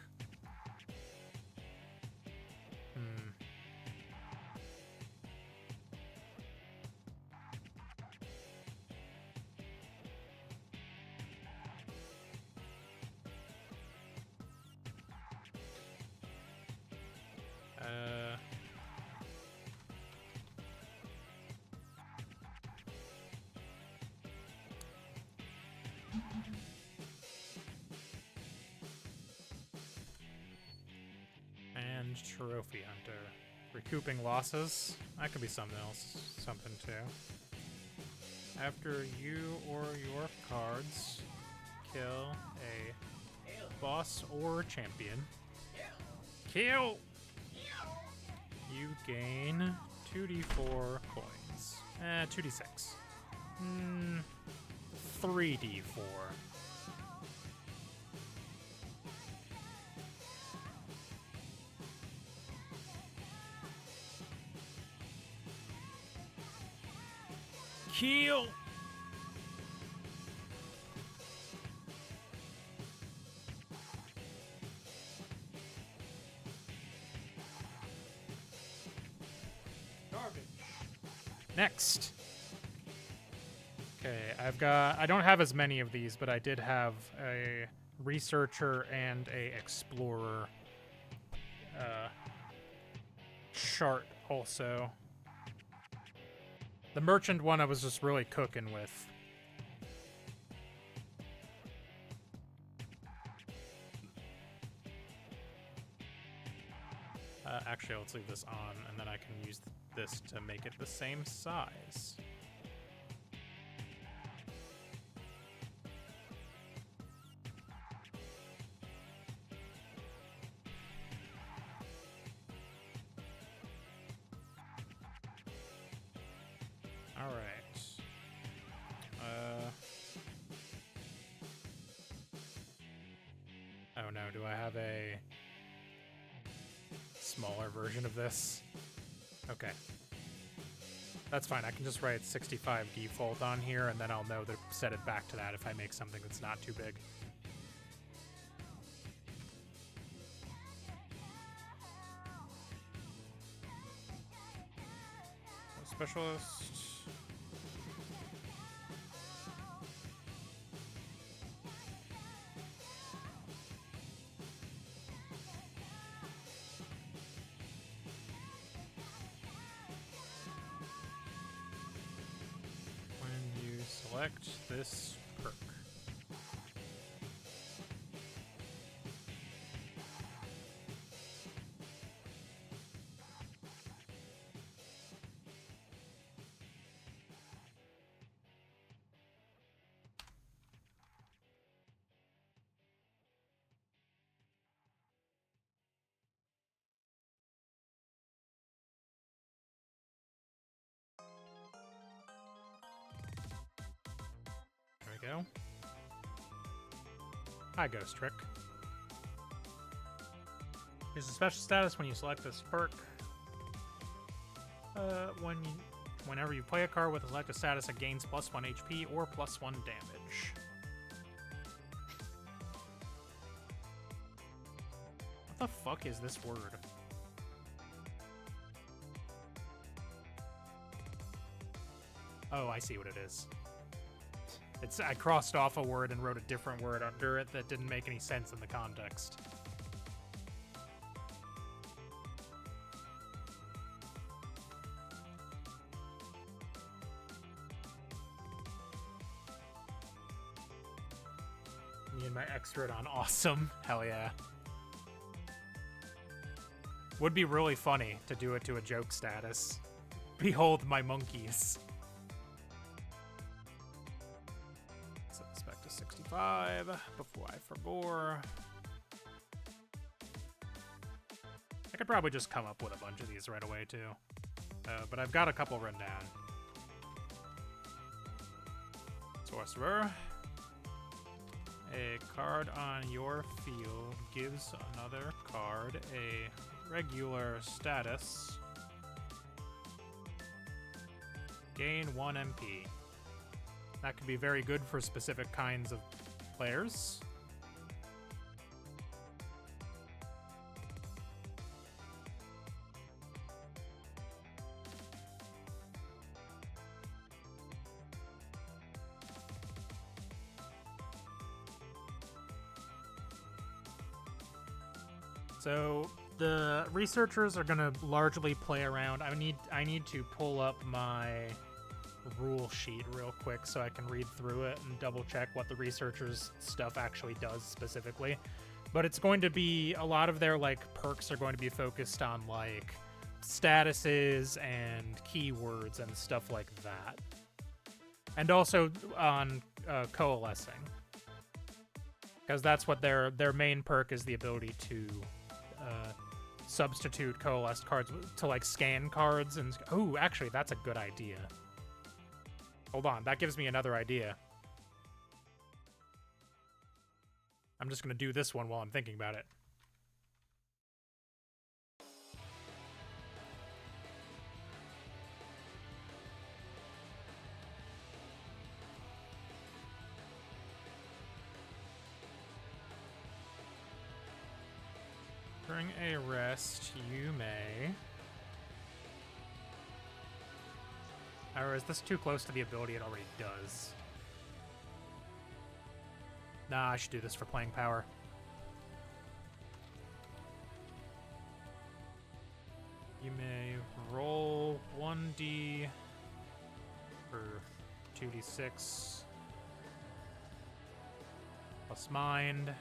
And Trophy Hunter. Recouping losses. That could be something else. Something too. After you or your cards kill a boss or champion. Kill! You gain 2d4 coins. 2d6. 3d4. kill. Next. Okay, I don't have as many of these, but I did have a researcher and a explorer chart also. The merchant one I was just really cooking with. Actually, let's leave this on, and then I can use this to make it the same size. All right. Oh no, do I have a smaller version of this? Okay. That's fine. I can just write 65 default on here, and then I'll know to set it back to that if I make something that's not too big. Specialist. Select this perk. There we go. Hi, Ghost Trick. Here's a special status when you select this perk. Whenever you play a card with a selected status, it gains +1 HP or +1 damage. What the fuck is this word? Oh, I see what it is. I crossed off a word and wrote a different word under it that didn't make any sense in the context. Me and my extra on awesome. Hell yeah. Would be really funny to do it to a joke status. Behold my monkeys. To 65 before I forbore. I could probably just come up with a bunch of these right away too, but I've got a couple written down. Sorcerer. A card on your field gives another card a regular status. Gain 1 MP. That could be very good for specific kinds of players. So the researchers are going to largely play around. I need to pull up my rule sheet real quick so I can read through it and double check what the researchers stuff actually does specifically. But it's going to be a lot of their like perks are going to be focused on like statuses and keywords and stuff like that, and also on coalescing, because that's what their main perk is, the ability to substitute coalesced cards to like scan cards. And oh, actually that's a good idea. Hold on, that gives me another idea. I'm just going to do this one while I'm thinking about it. During a rest, you may... Or is this too close to the ability it already does? Nah, I should do this for playing power. You may roll 1d for 2d6 plus mind.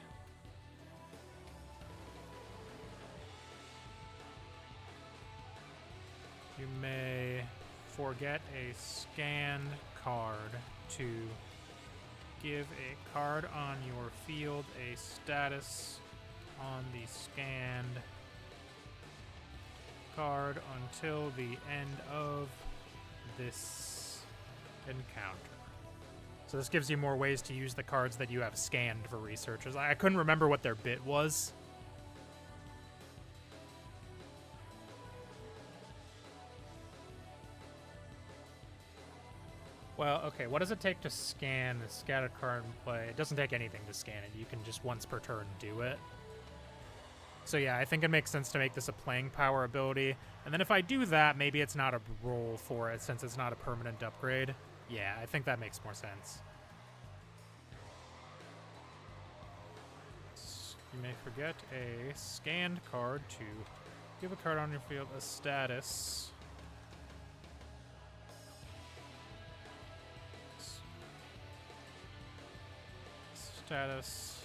You may forget a scanned card to give a card on your field a status on the scanned card until the end of this encounter. So this gives you more ways to use the cards that you have scanned for researchers. I couldn't remember what their bit was. Well, okay, what does it take to scan a scattered card in play? It doesn't take anything to scan it. You can just once per turn do it. So yeah, I think it makes sense to make this a playing power ability. And then if I do that, maybe it's not a roll for it since it's not a permanent upgrade. Yeah, I think that makes more sense. You may forget a scanned card to give a card on your field a status. Status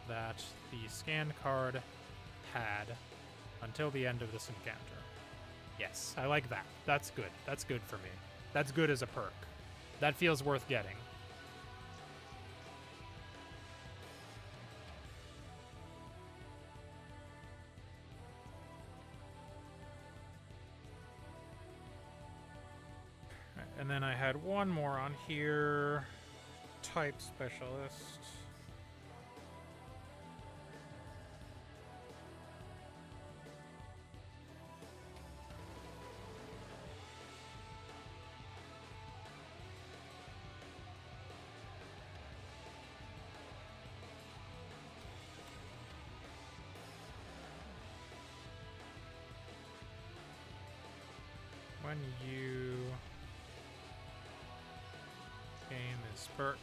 that the scanned card had until the end of this encounter. Yes, I like that. That's good. That's good for me. That's good as a perk. That feels worth getting. Right, and then I had one more on here. Type specialist. When you gain this perk,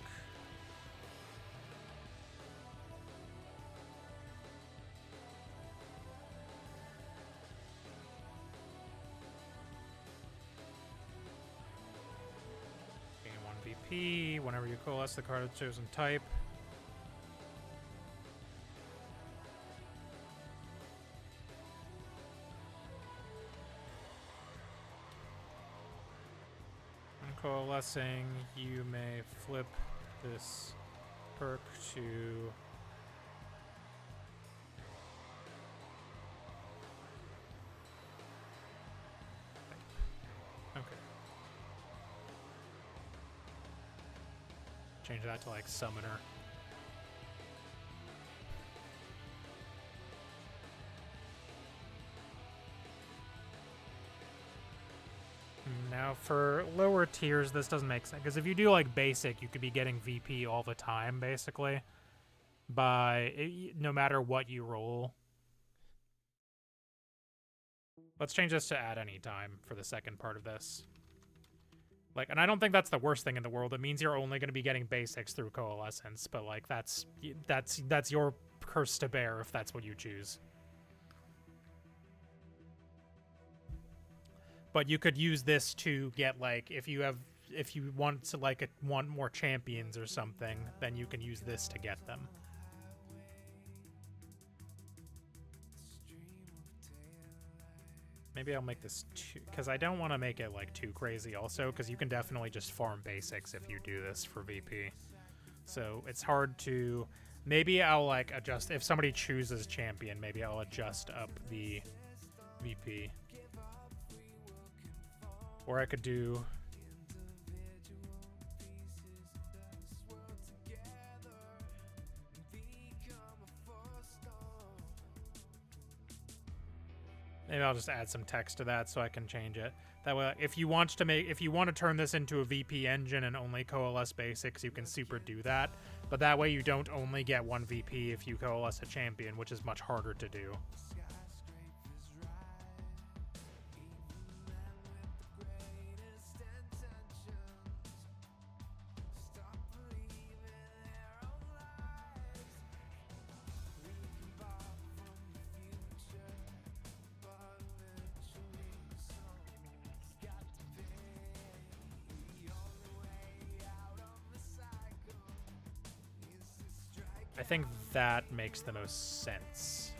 gain 1 VP whenever you coalesce the card of chosen type. Coalescing, you may flip this perk to okay. Change that to like summoner. Now, for lower tiers, this doesn't make sense. Because if you do, like, basic, you could be getting VP all the time, basically. No matter what you roll. Let's change this to at any time for the second part of this. Like, and I don't think that's the worst thing in the world. It means you're only going to be getting basics through Coalescence. But, like, that's your curse to bear if that's what you choose. But you could use this to get, like, if you want to, like, want more champions or something, then you can use this to get them. Maybe I'll make this too, because I don't want to make it, like, too crazy also, because you can definitely just farm basics if you do this for VP. So it's hard to... Maybe I'll, like, adjust... If somebody chooses champion, maybe I'll adjust up the VP. Or I could do... Maybe I'll just add some text to that so I can change it. That way, if you want to turn this into a VP engine and only coalesce basics, you can super do that. But that way you don't only get one VP if you coalesce a champion, which is much harder to do. I think that makes the most sense.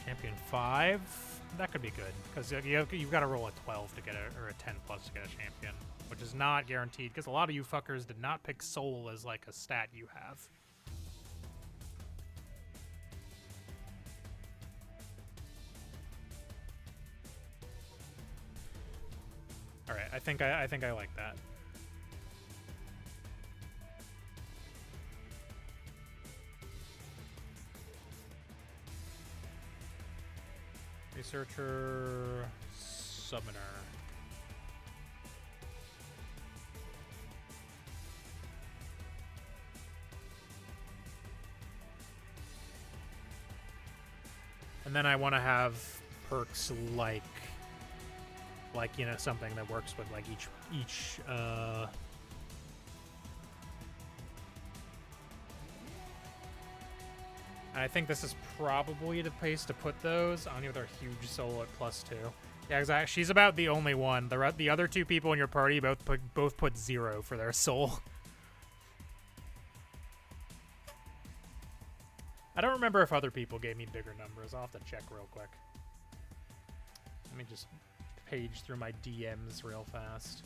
Champion 5? That could be good, because you've got to roll a 12 to get a, or a 10 plus to get a champion, which is not guaranteed, because a lot of you fuckers did not pick soul as like a stat you have. All right, I think I like that. Researcher, summoner. And then I want to have perks like you know, something that works with like each I think this is probably the place to put those on with our huge soul at +2. Yeah, exactly. She's about the only one. The other two people in your party both put 0 for their soul. I don't remember if other people gave me bigger numbers. I'll have to check real quick. Let me just page through my DMs real fast.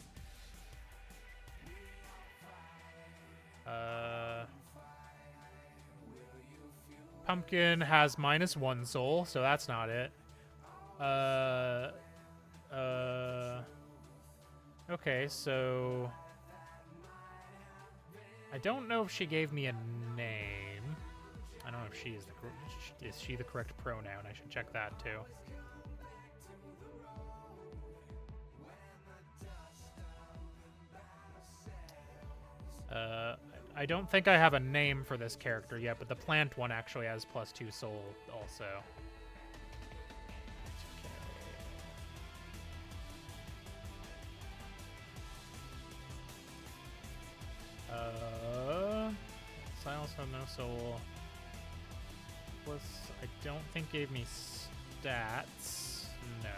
Pumpkin has -1 soul, so that's not it. Okay, so I don't know if she gave me a name. I don't know if she is she the correct pronoun. I should check that too. I don't think I have a name for this character yet, but the plant one actually has +2 soul also. Silence have no soul. Plus, I don't think gave me stats. No.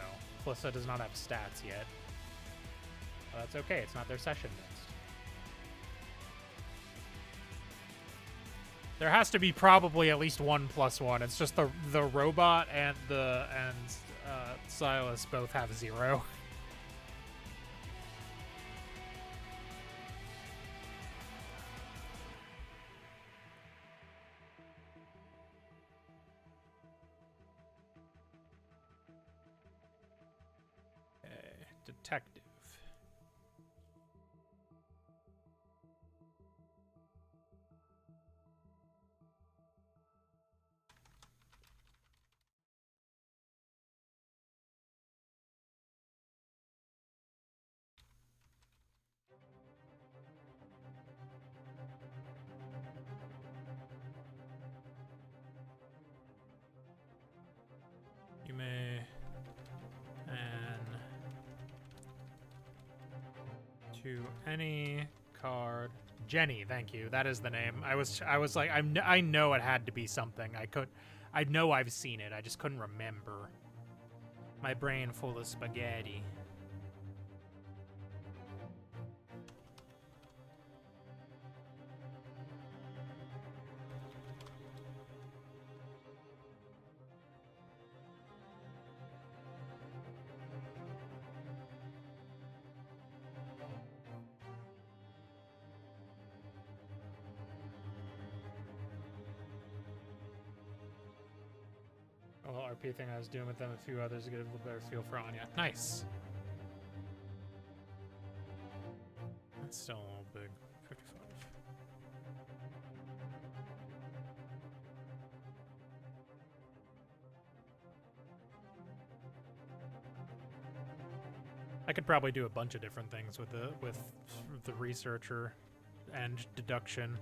Plissa does not have stats yet. Well, that's okay. It's not their session next. There has to be probably at least 1 + 1. It's just the robot and Silas both have 0. Okay, detective. You may to any card. Jenny, thank you. That is the name. I was like, I know it had to be something. I know I've seen it. I just couldn't remember. My brain full of spaghetti. Well, RP thing I was doing with them, a few others to get a little better feel for Anya. Nice. That's still a little big. 55. I could probably do a bunch of different things with the researcher and deduction.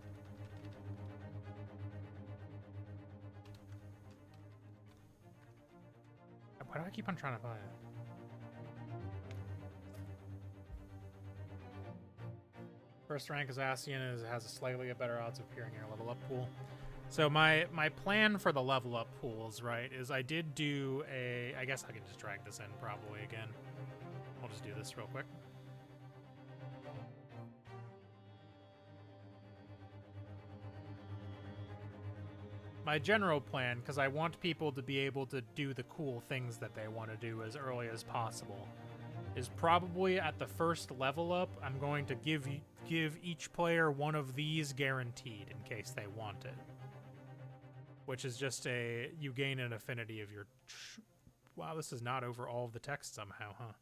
Why do I keep on trying to buy it? First rank assassin has a slightly better odds of appearing in your level up pool. So my plan for the level up pools, right, is I did do a... I guess I can just drag this in probably again. I'll just do this real quick. My general plan, because I want people to be able to do the cool things that they want to do as early as possible, is probably at the first level up, I'm going to give each player one of these guaranteed in case they want it. Which is just you gain an affinity of your... Wow, this is not over all of the text somehow, huh?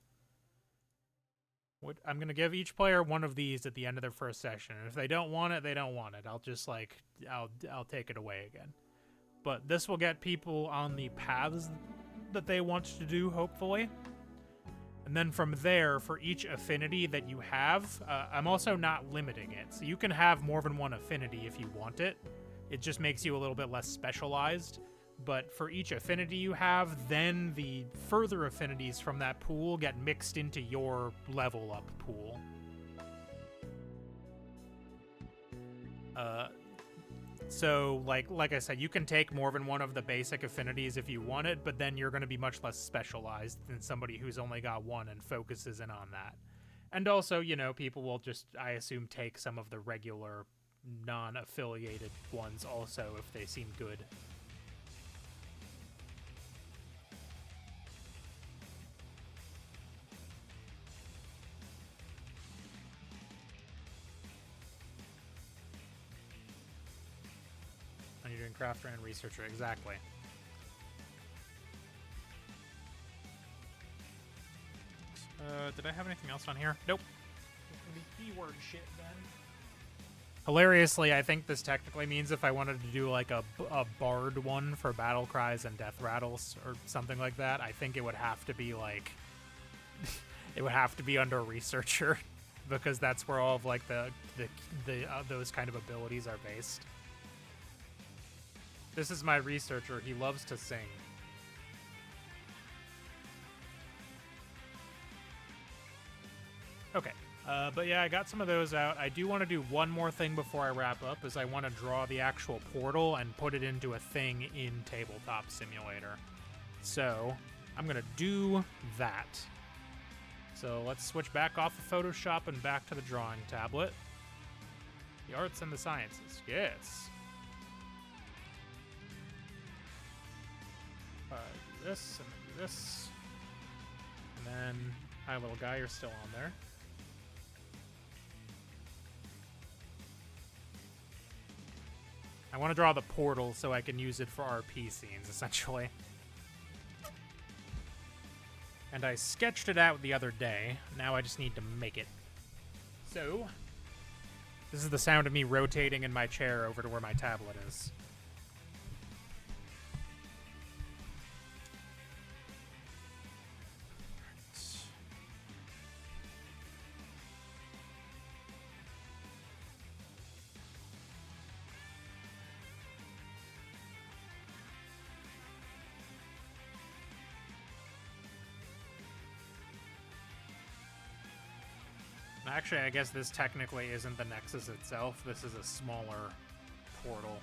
I'm going to give each player one of these at the end of their first session. And if they don't want it, they don't want it. I'll just, like, I'll take it away again. But this will get people on the paths that they want to do, hopefully. And then from there, for each affinity that you have, I'm also not limiting it. So you can have more than one affinity if you want it. It just makes you a little bit less specialized. But for each affinity you have, then the further affinities from that pool get mixed into your level up pool. So, like I said, you can take more than one of the basic affinities if you want it, but then you're going to be much less specialized than somebody who's only got one and focuses in on that. And also, you know, people will just, I assume, take some of the regular non-affiliated ones also if they seem good. And you're doing crafter and researcher, exactly. Did I have anything else on here? Nope. It's gonna be keyword shit then. Hilariously, I think this technically means if I wanted to do like a bard one for battle cries and death rattles or something like that, I think it would have to be like it would have to be under researcher because that's where all of like the those kind of abilities are based. This is my researcher. He loves to sing. Okay. But yeah, I got some of those out. I do want to do one more thing before I wrap up, is I want to draw the actual portal and put it into a thing in Tabletop Simulator. So, I'm going to do that. So let's switch back off of Photoshop and back to the drawing tablet. The arts and the sciences, yes. Do this, and then do this. And then, hi little guy, you're still on there. I want to draw the portal so I can use it for RP scenes, essentially. And I sketched it out the other day. Now I just need to make it. So, this is the sound of me rotating in my chair over to where my tablet is. Actually, I guess this technically isn't the Nexus itself. This is a smaller portal.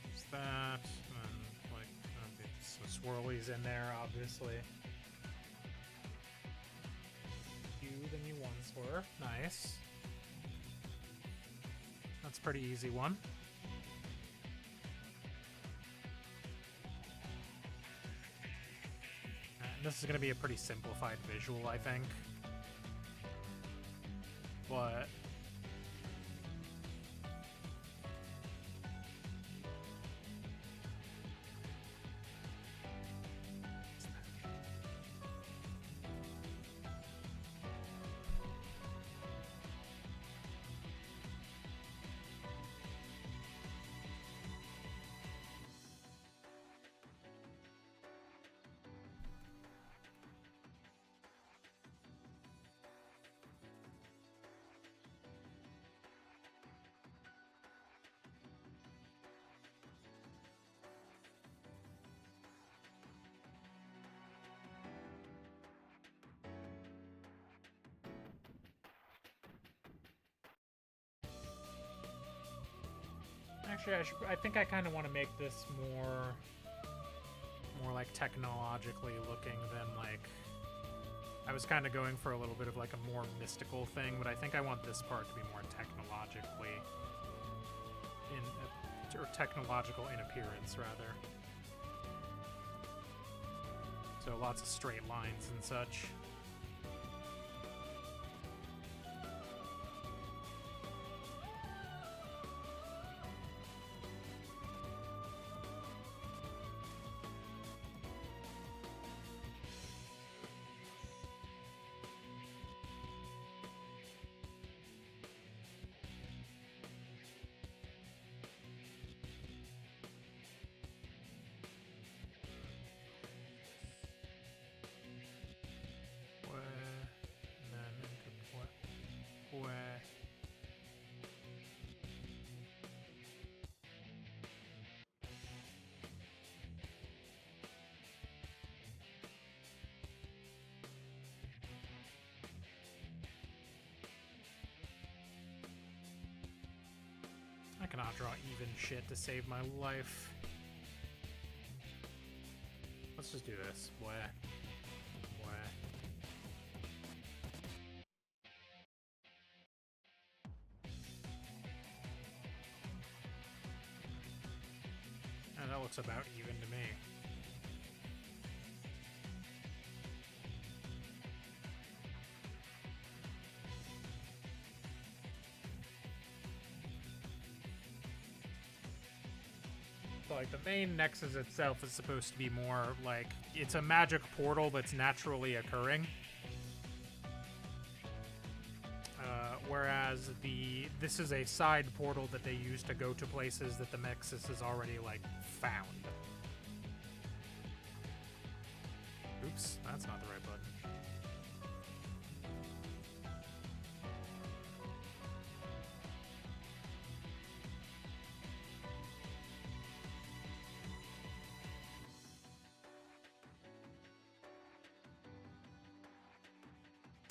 There's that, and like some swirlies in there, obviously. Than you once were. Nice. That's a pretty easy one. And this is going to be a pretty simplified visual, I think. But actually, I think I kind of want to make this more like technologically looking than like. I was kind of going for a little bit of like a more mystical thing, but I think I want this part to be more technologically or technological in appearance rather. So lots of straight lines and such. I cannot draw even shit to save my life. Let's just do this. Bleh. Bleh. And that looks about even to me. Like, the main Nexus itself is supposed to be more like, it's a magic portal that's naturally occurring. Whereas this is a side portal that they use to go to places that the Nexus has already, like, found. Oops, that's not the right button.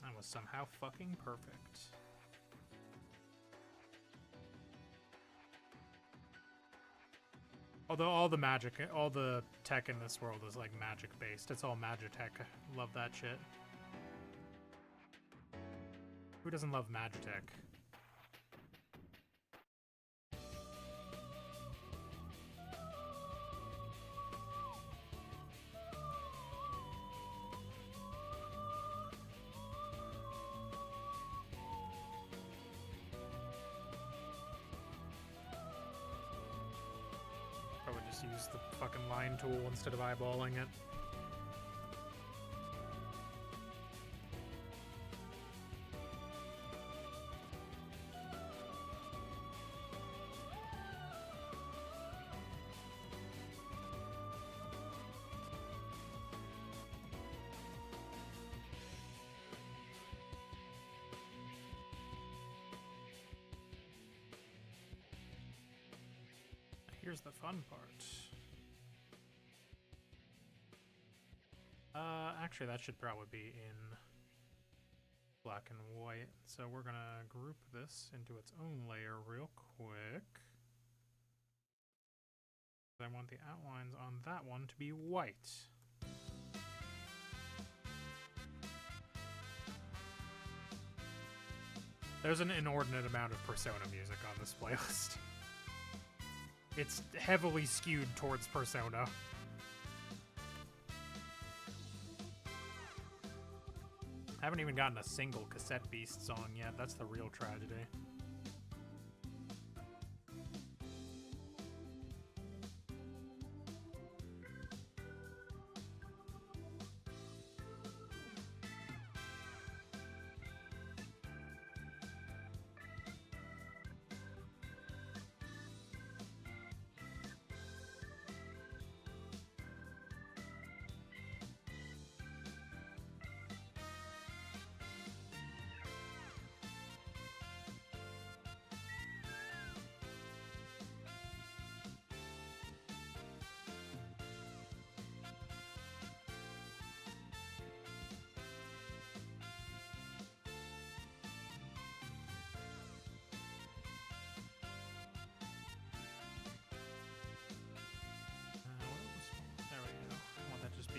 That was somehow fucking perfect. Although all the tech in this world is like magic based. It's all Magitech. Love that shit. Who doesn't love Magitech? Use the fucking line tool instead of eyeballing it. Here's the fun part. Actually, that should probably be in black and white. So we're gonna group this into its own layer real quick. I want the outlines on that one to be white. There's an inordinate amount of Persona music on this playlist. It's heavily skewed towards Persona. I haven't even gotten a single Cassette Beast song yet. That's the real tragedy.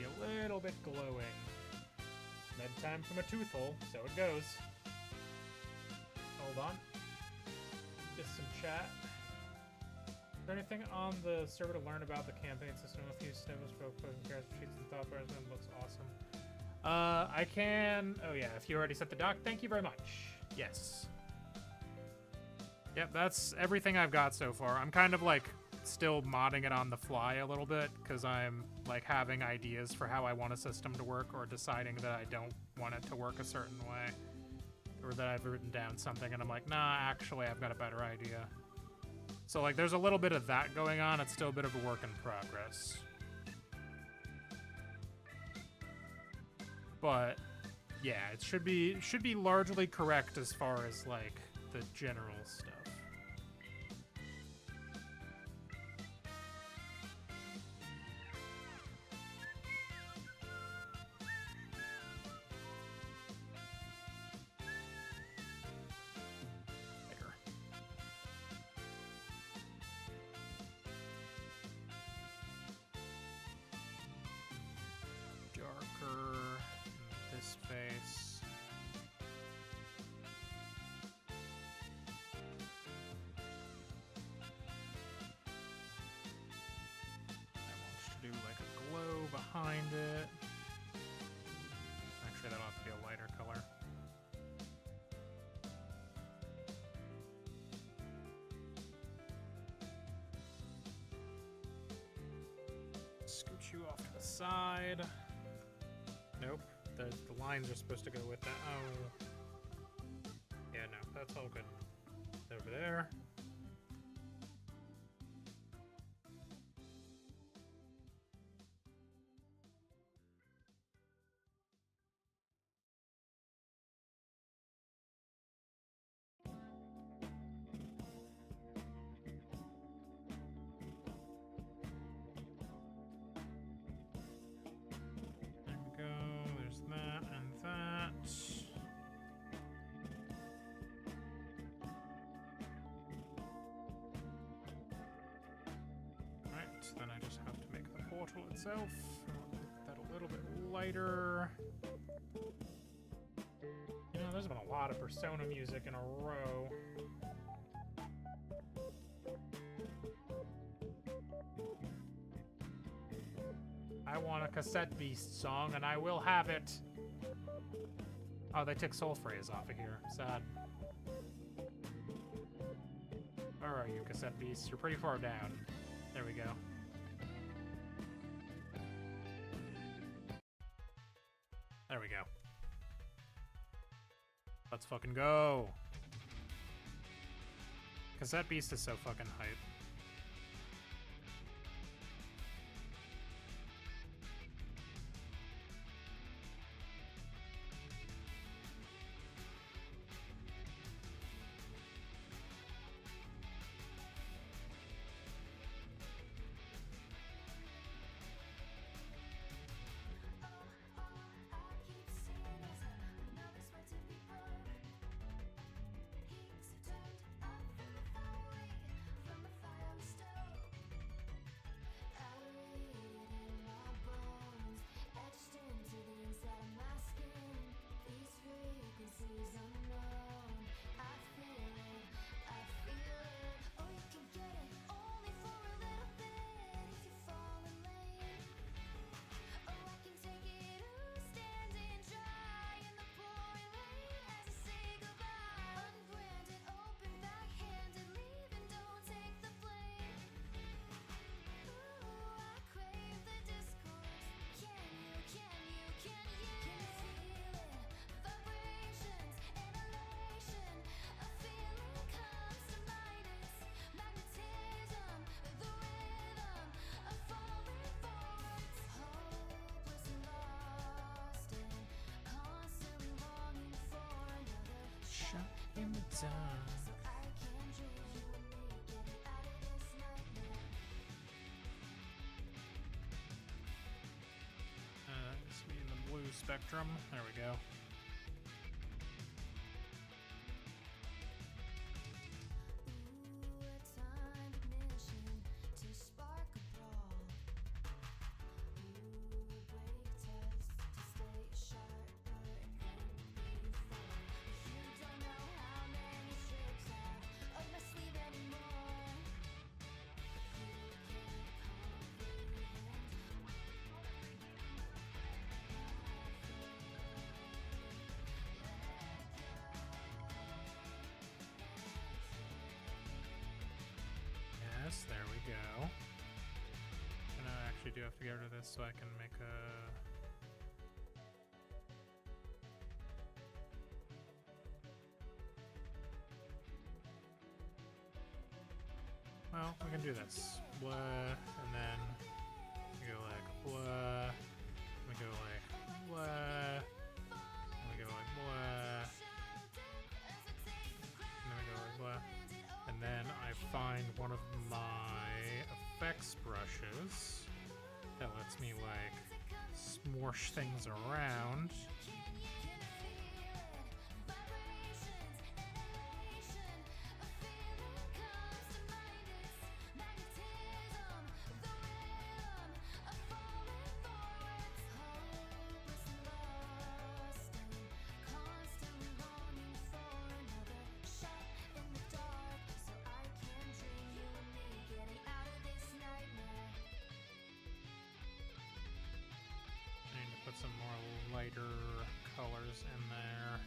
A little bit glowing. Bedtime from a tooth hole, so it goes. Hold on. Just some chat. Is there anything on the server to learn about the campaign system? A few snippets for character sheets and thought bars, and looks awesome. I can. Oh yeah, if you already set the doc, thank you very much. Yes. Yep, that's everything I've got so far. I'm kind of like still modding it on the fly a little bit because I'm like having ideas for how I want a system to work, or deciding that I don't want it to work a certain way, or that I've written down something and I'm like, nah, actually I've got a better idea. So like there's a little bit of that going on. It's still a bit of a work in progress, but yeah, it should be largely correct as far as like the general stuff. Behind it. Actually, that'll have to be a lighter color. Scooch you off to the side. Nope. The lines are supposed to go with that. Oh. Yeah, no, that's all good. Over there. Then I just have to make the portal itself. I'll make that a little bit lighter. You know, there's been a lot of Persona music in a row. I want a Cassette Beast song, and I will have it. Oh, they took Soul Phrase off of here. Sad. Where are you, Cassette Beast? You're pretty far down. There we go. There we go. Let's fucking go. Cassette Beast is so fucking hype. spectrum. There we go. There we go. And I actually do have to get rid of this so I can make a... Well, we can do this. Blah, and then we go like blah, we go like blah, and we go like blah, and then we go like blah. And then I find one of my effects brushes that lets me like smorsh things around. Put some more lighter colors in there.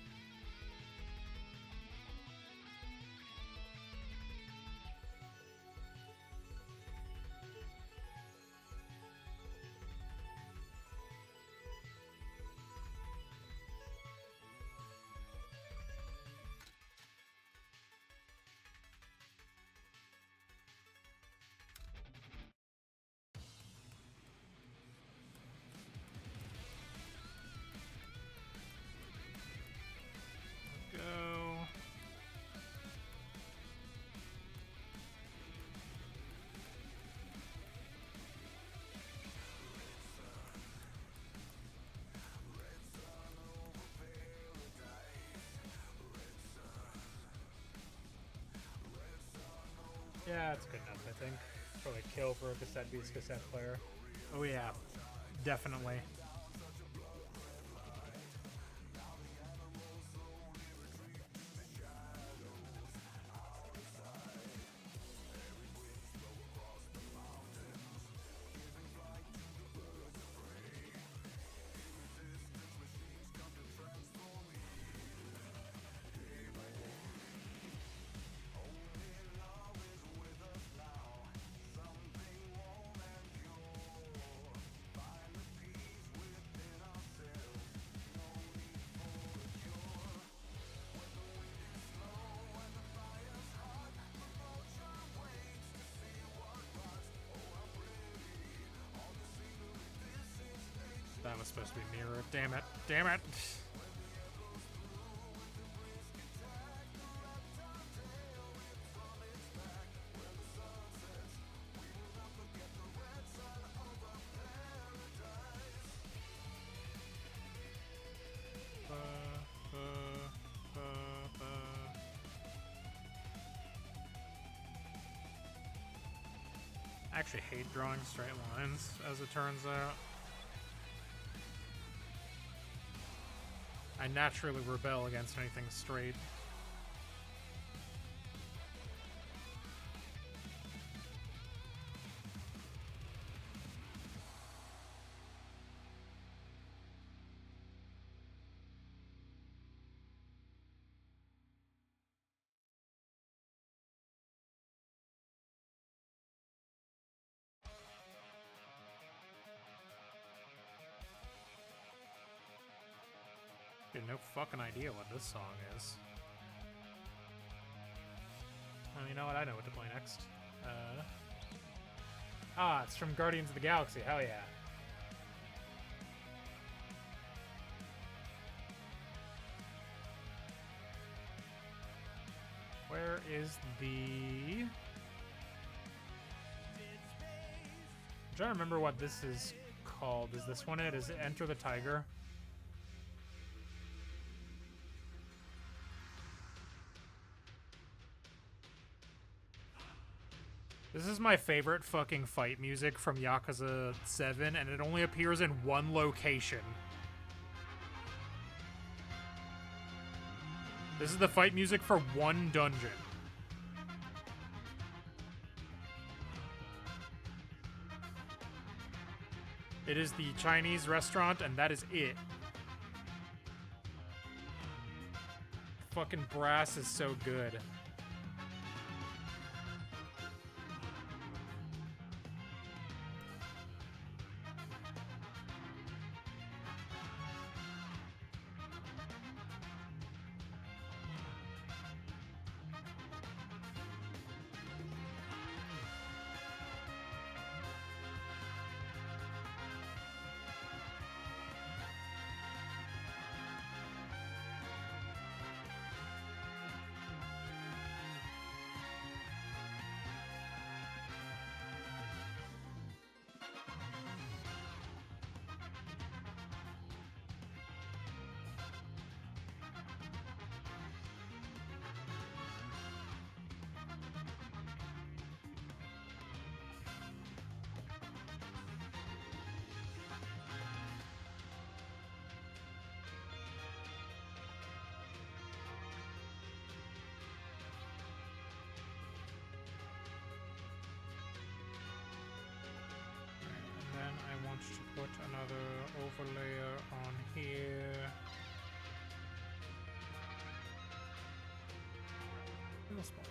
Yeah, it's good enough, I think. Probably kill for a cassette beast cassette player. Oh yeah, definitely. That was supposed to be mirror. Damn it. Damn it. I actually hate drawing straight lines, as it turns out. I naturally rebel against anything straight. Dude, no fucking idea what this song is. Oh, you know what? I know what to play next. It's from Guardians of the Galaxy. Hell yeah. Where is the... I'm trying to remember what this is called. Is this one it? Is it Enter the Tiger? This is my favorite fucking fight music from Yakuza 7, and it only appears in one location. This is the fight music for one dungeon. It is the Chinese restaurant, and that is it. Fucking brass is so good. To put another overlayer on here. A little smaller.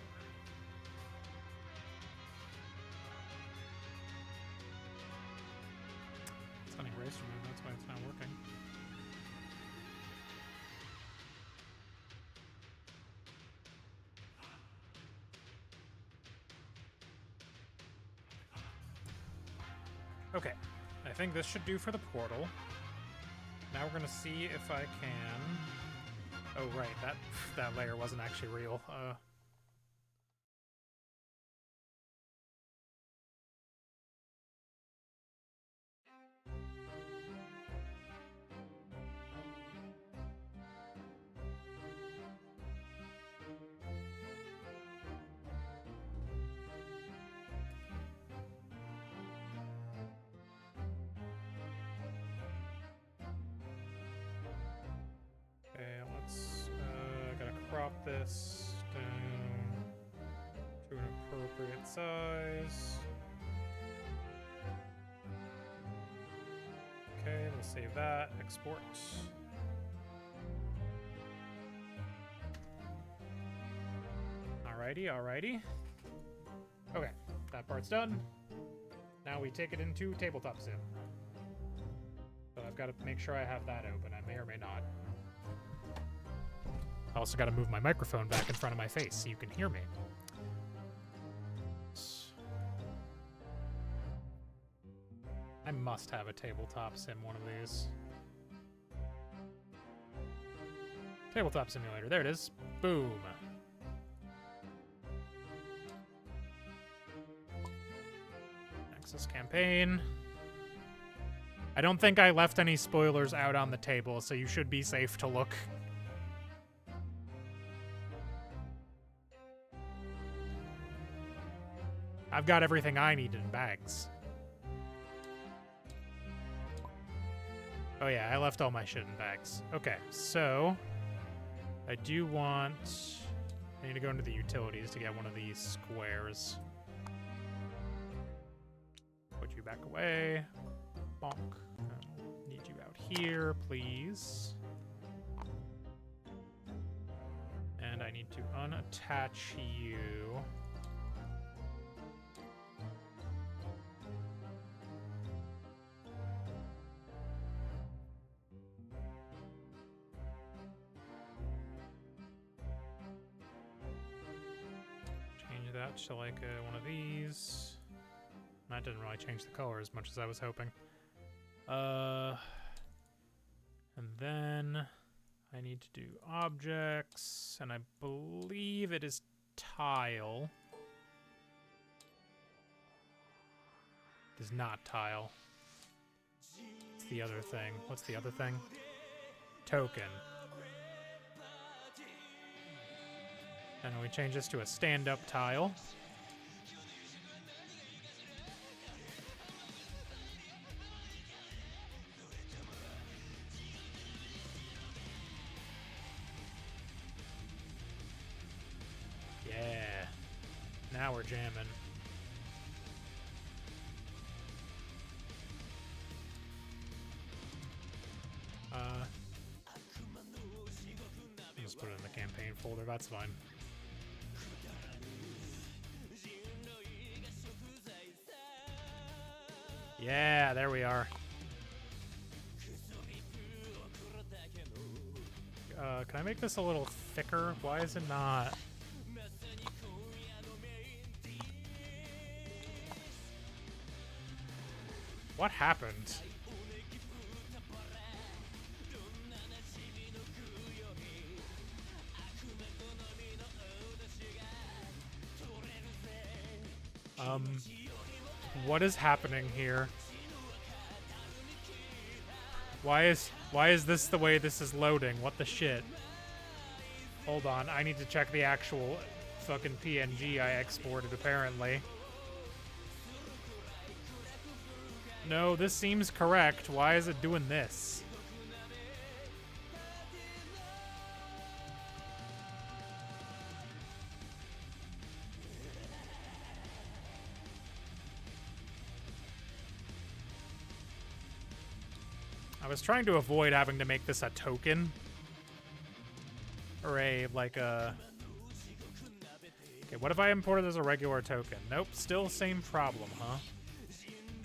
It's on eraser mode, that's why it's not working. Okay. I think this should do for the portal. Now we're gonna see if I can... Oh, right, that layer wasn't actually real. Okay, let's... gotta crop this down to an appropriate size. Okay, we'll save that. Export. Alrighty, alrighty. Okay, that part's done. Now we take it into Tabletop Sim. But I've got to make sure I have that open. I may or may not. I also got to move my microphone back in front of my face so you can hear me. I must have a Tabletop Sim one of these. Tabletop Simulator, there it is. Boom. Access campaign. I don't think I left any spoilers out on the table, so you should be safe to look. I've got everything I need in bags. Oh yeah, I left all my shit in bags. Okay, so I do want... I need to go into the utilities to get one of these squares. Put you back away. Bonk. Need you out here, please. And I need to unattach you. That to like one of these. That didn't really change the color as much as I was hoping. And then I need to do objects, and I believe it is tile. It is not tile. It's the other thing. What's the other thing? Token. And we change this to a stand-up tile. Now we're jamming. Just put it in the campaign folder, that's fine. Yeah, there we are. Can I make this a little thicker? Why is it not? What happened? What is happening here? Why is this the way this is loading? What the shit? Hold on, I need to check the actual fucking PNG I exported, apparently. No, this seems correct. Why is it doing this? I was trying to avoid having to make this a token. Or a, like a... Okay, what if I imported as a regular token? Nope, still same problem, huh?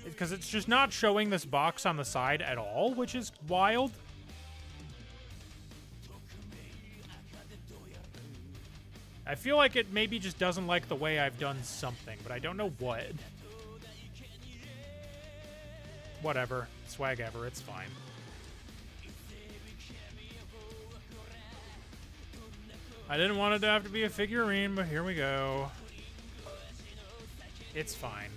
Because it's just not showing this box on the side at all, which is wild. I feel like it maybe just doesn't like the way I've done something, but I don't know what. Whatever. Swag ever, it's fine. I didn't want it to have to be a figurine, but here we go. It's fine.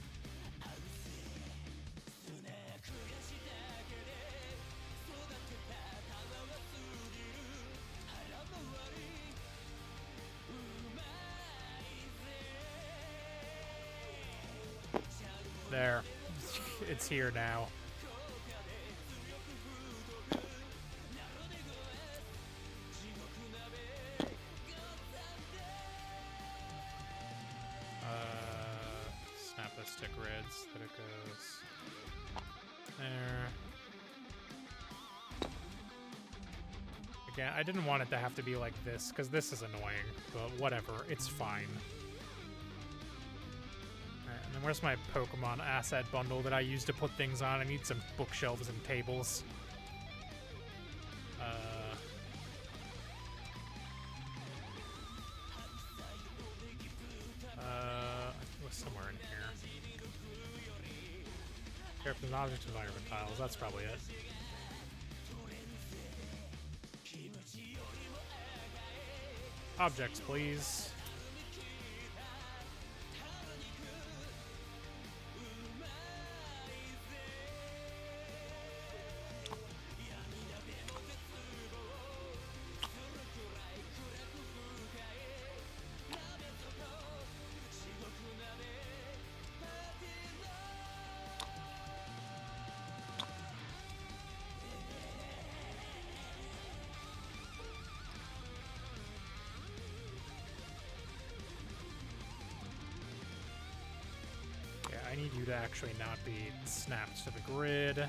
There. It's here now. Snap the stick grids that it goes there. Again, I didn't want it to have to be like this, because this is annoying, but whatever, it's fine. Alright, and then where's my Pokemon asset bundle that I use to put things on? I need some bookshelves and tables. It was somewhere in here. Characters and objects, environment tiles, that's probably it. Objects, please. I need you to actually not be snapped to the grid.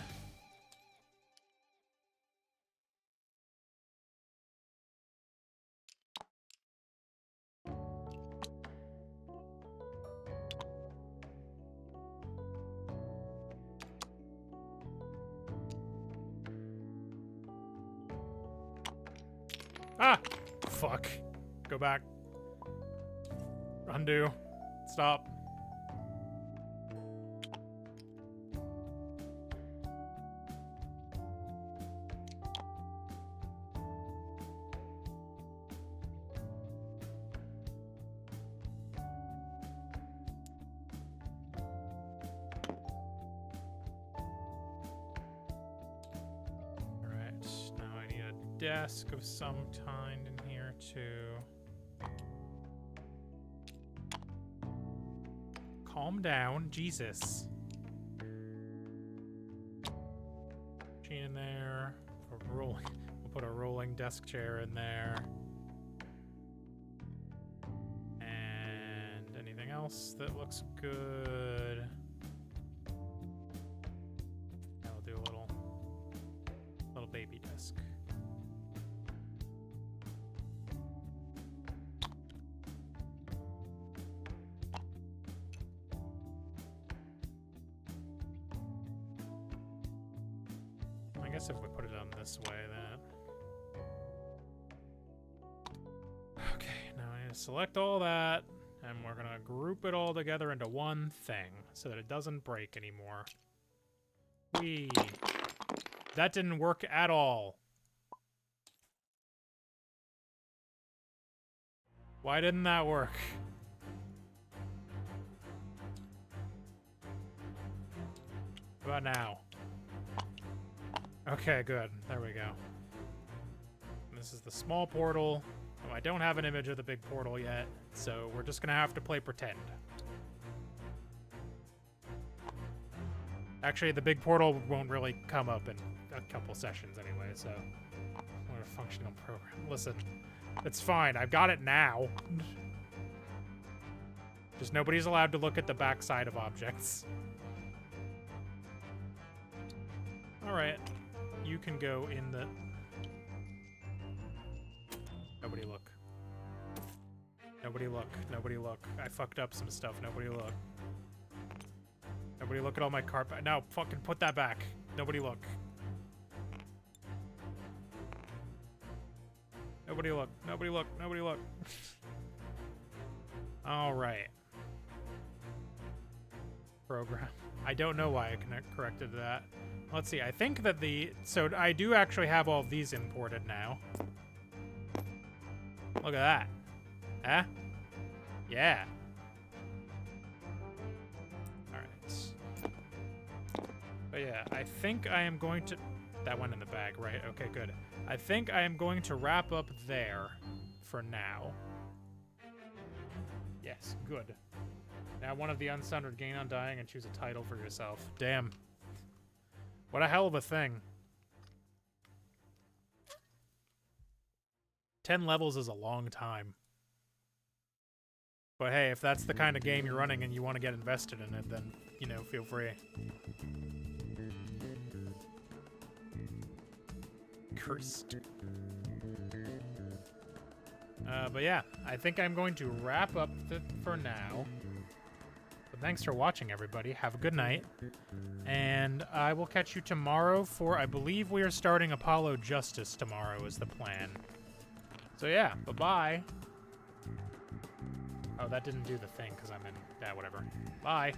Ah! Fuck. Go back. Undo. Stop. Desk of some kind in here too. Calm down, Jesus. Machine in there. We'll put a rolling desk chair in there. And anything else that looks good? I'll do a little baby desk. I guess if we put it on this way, then. Okay, now I need to select all that, and we're gonna group it all together into one thing so that it doesn't break anymore. Whee! That didn't work at all. Why didn't that work? How about now? Okay, good. There we go. And this is the small portal. Oh, I don't have an image of the big portal yet, so we're just gonna have to play pretend. Actually, the big portal won't really come up in a couple sessions anyway, so... What a functional program. Listen, it's fine. I've got it now. Just nobody's allowed to look at the backside of objects. Alright. You can go in the... Nobody look. Nobody look. Nobody look. I fucked up some stuff. Nobody look. Nobody look at all my carpet. No, fucking put that back. Nobody look. Nobody look. Nobody look. Nobody look. Alright. Program. I don't know why I corrected that. Let's see. I think that so I do actually have all of these imported now. Look at that. Huh? Yeah. But yeah, I think I am going to... That went in the bag, right? Okay, good. I think I am going to wrap up there for now. Yes, good. Now one of the Unsundered, gain undying, and choose a title for yourself. Damn. What a hell of a thing. 10 levels is a long time. But hey, if that's the kind of game you're running and you want to get invested in it, then, you know, feel free. Cursed. But yeah, I think I'm going to wrap up for now. But thanks for watching, everybody. Have a good night. And I will catch you tomorrow for, I believe we are starting Apollo Justice tomorrow is the plan. So yeah, bye-bye. Oh, that didn't do the thing because I'm in... Yeah, whatever. Bye.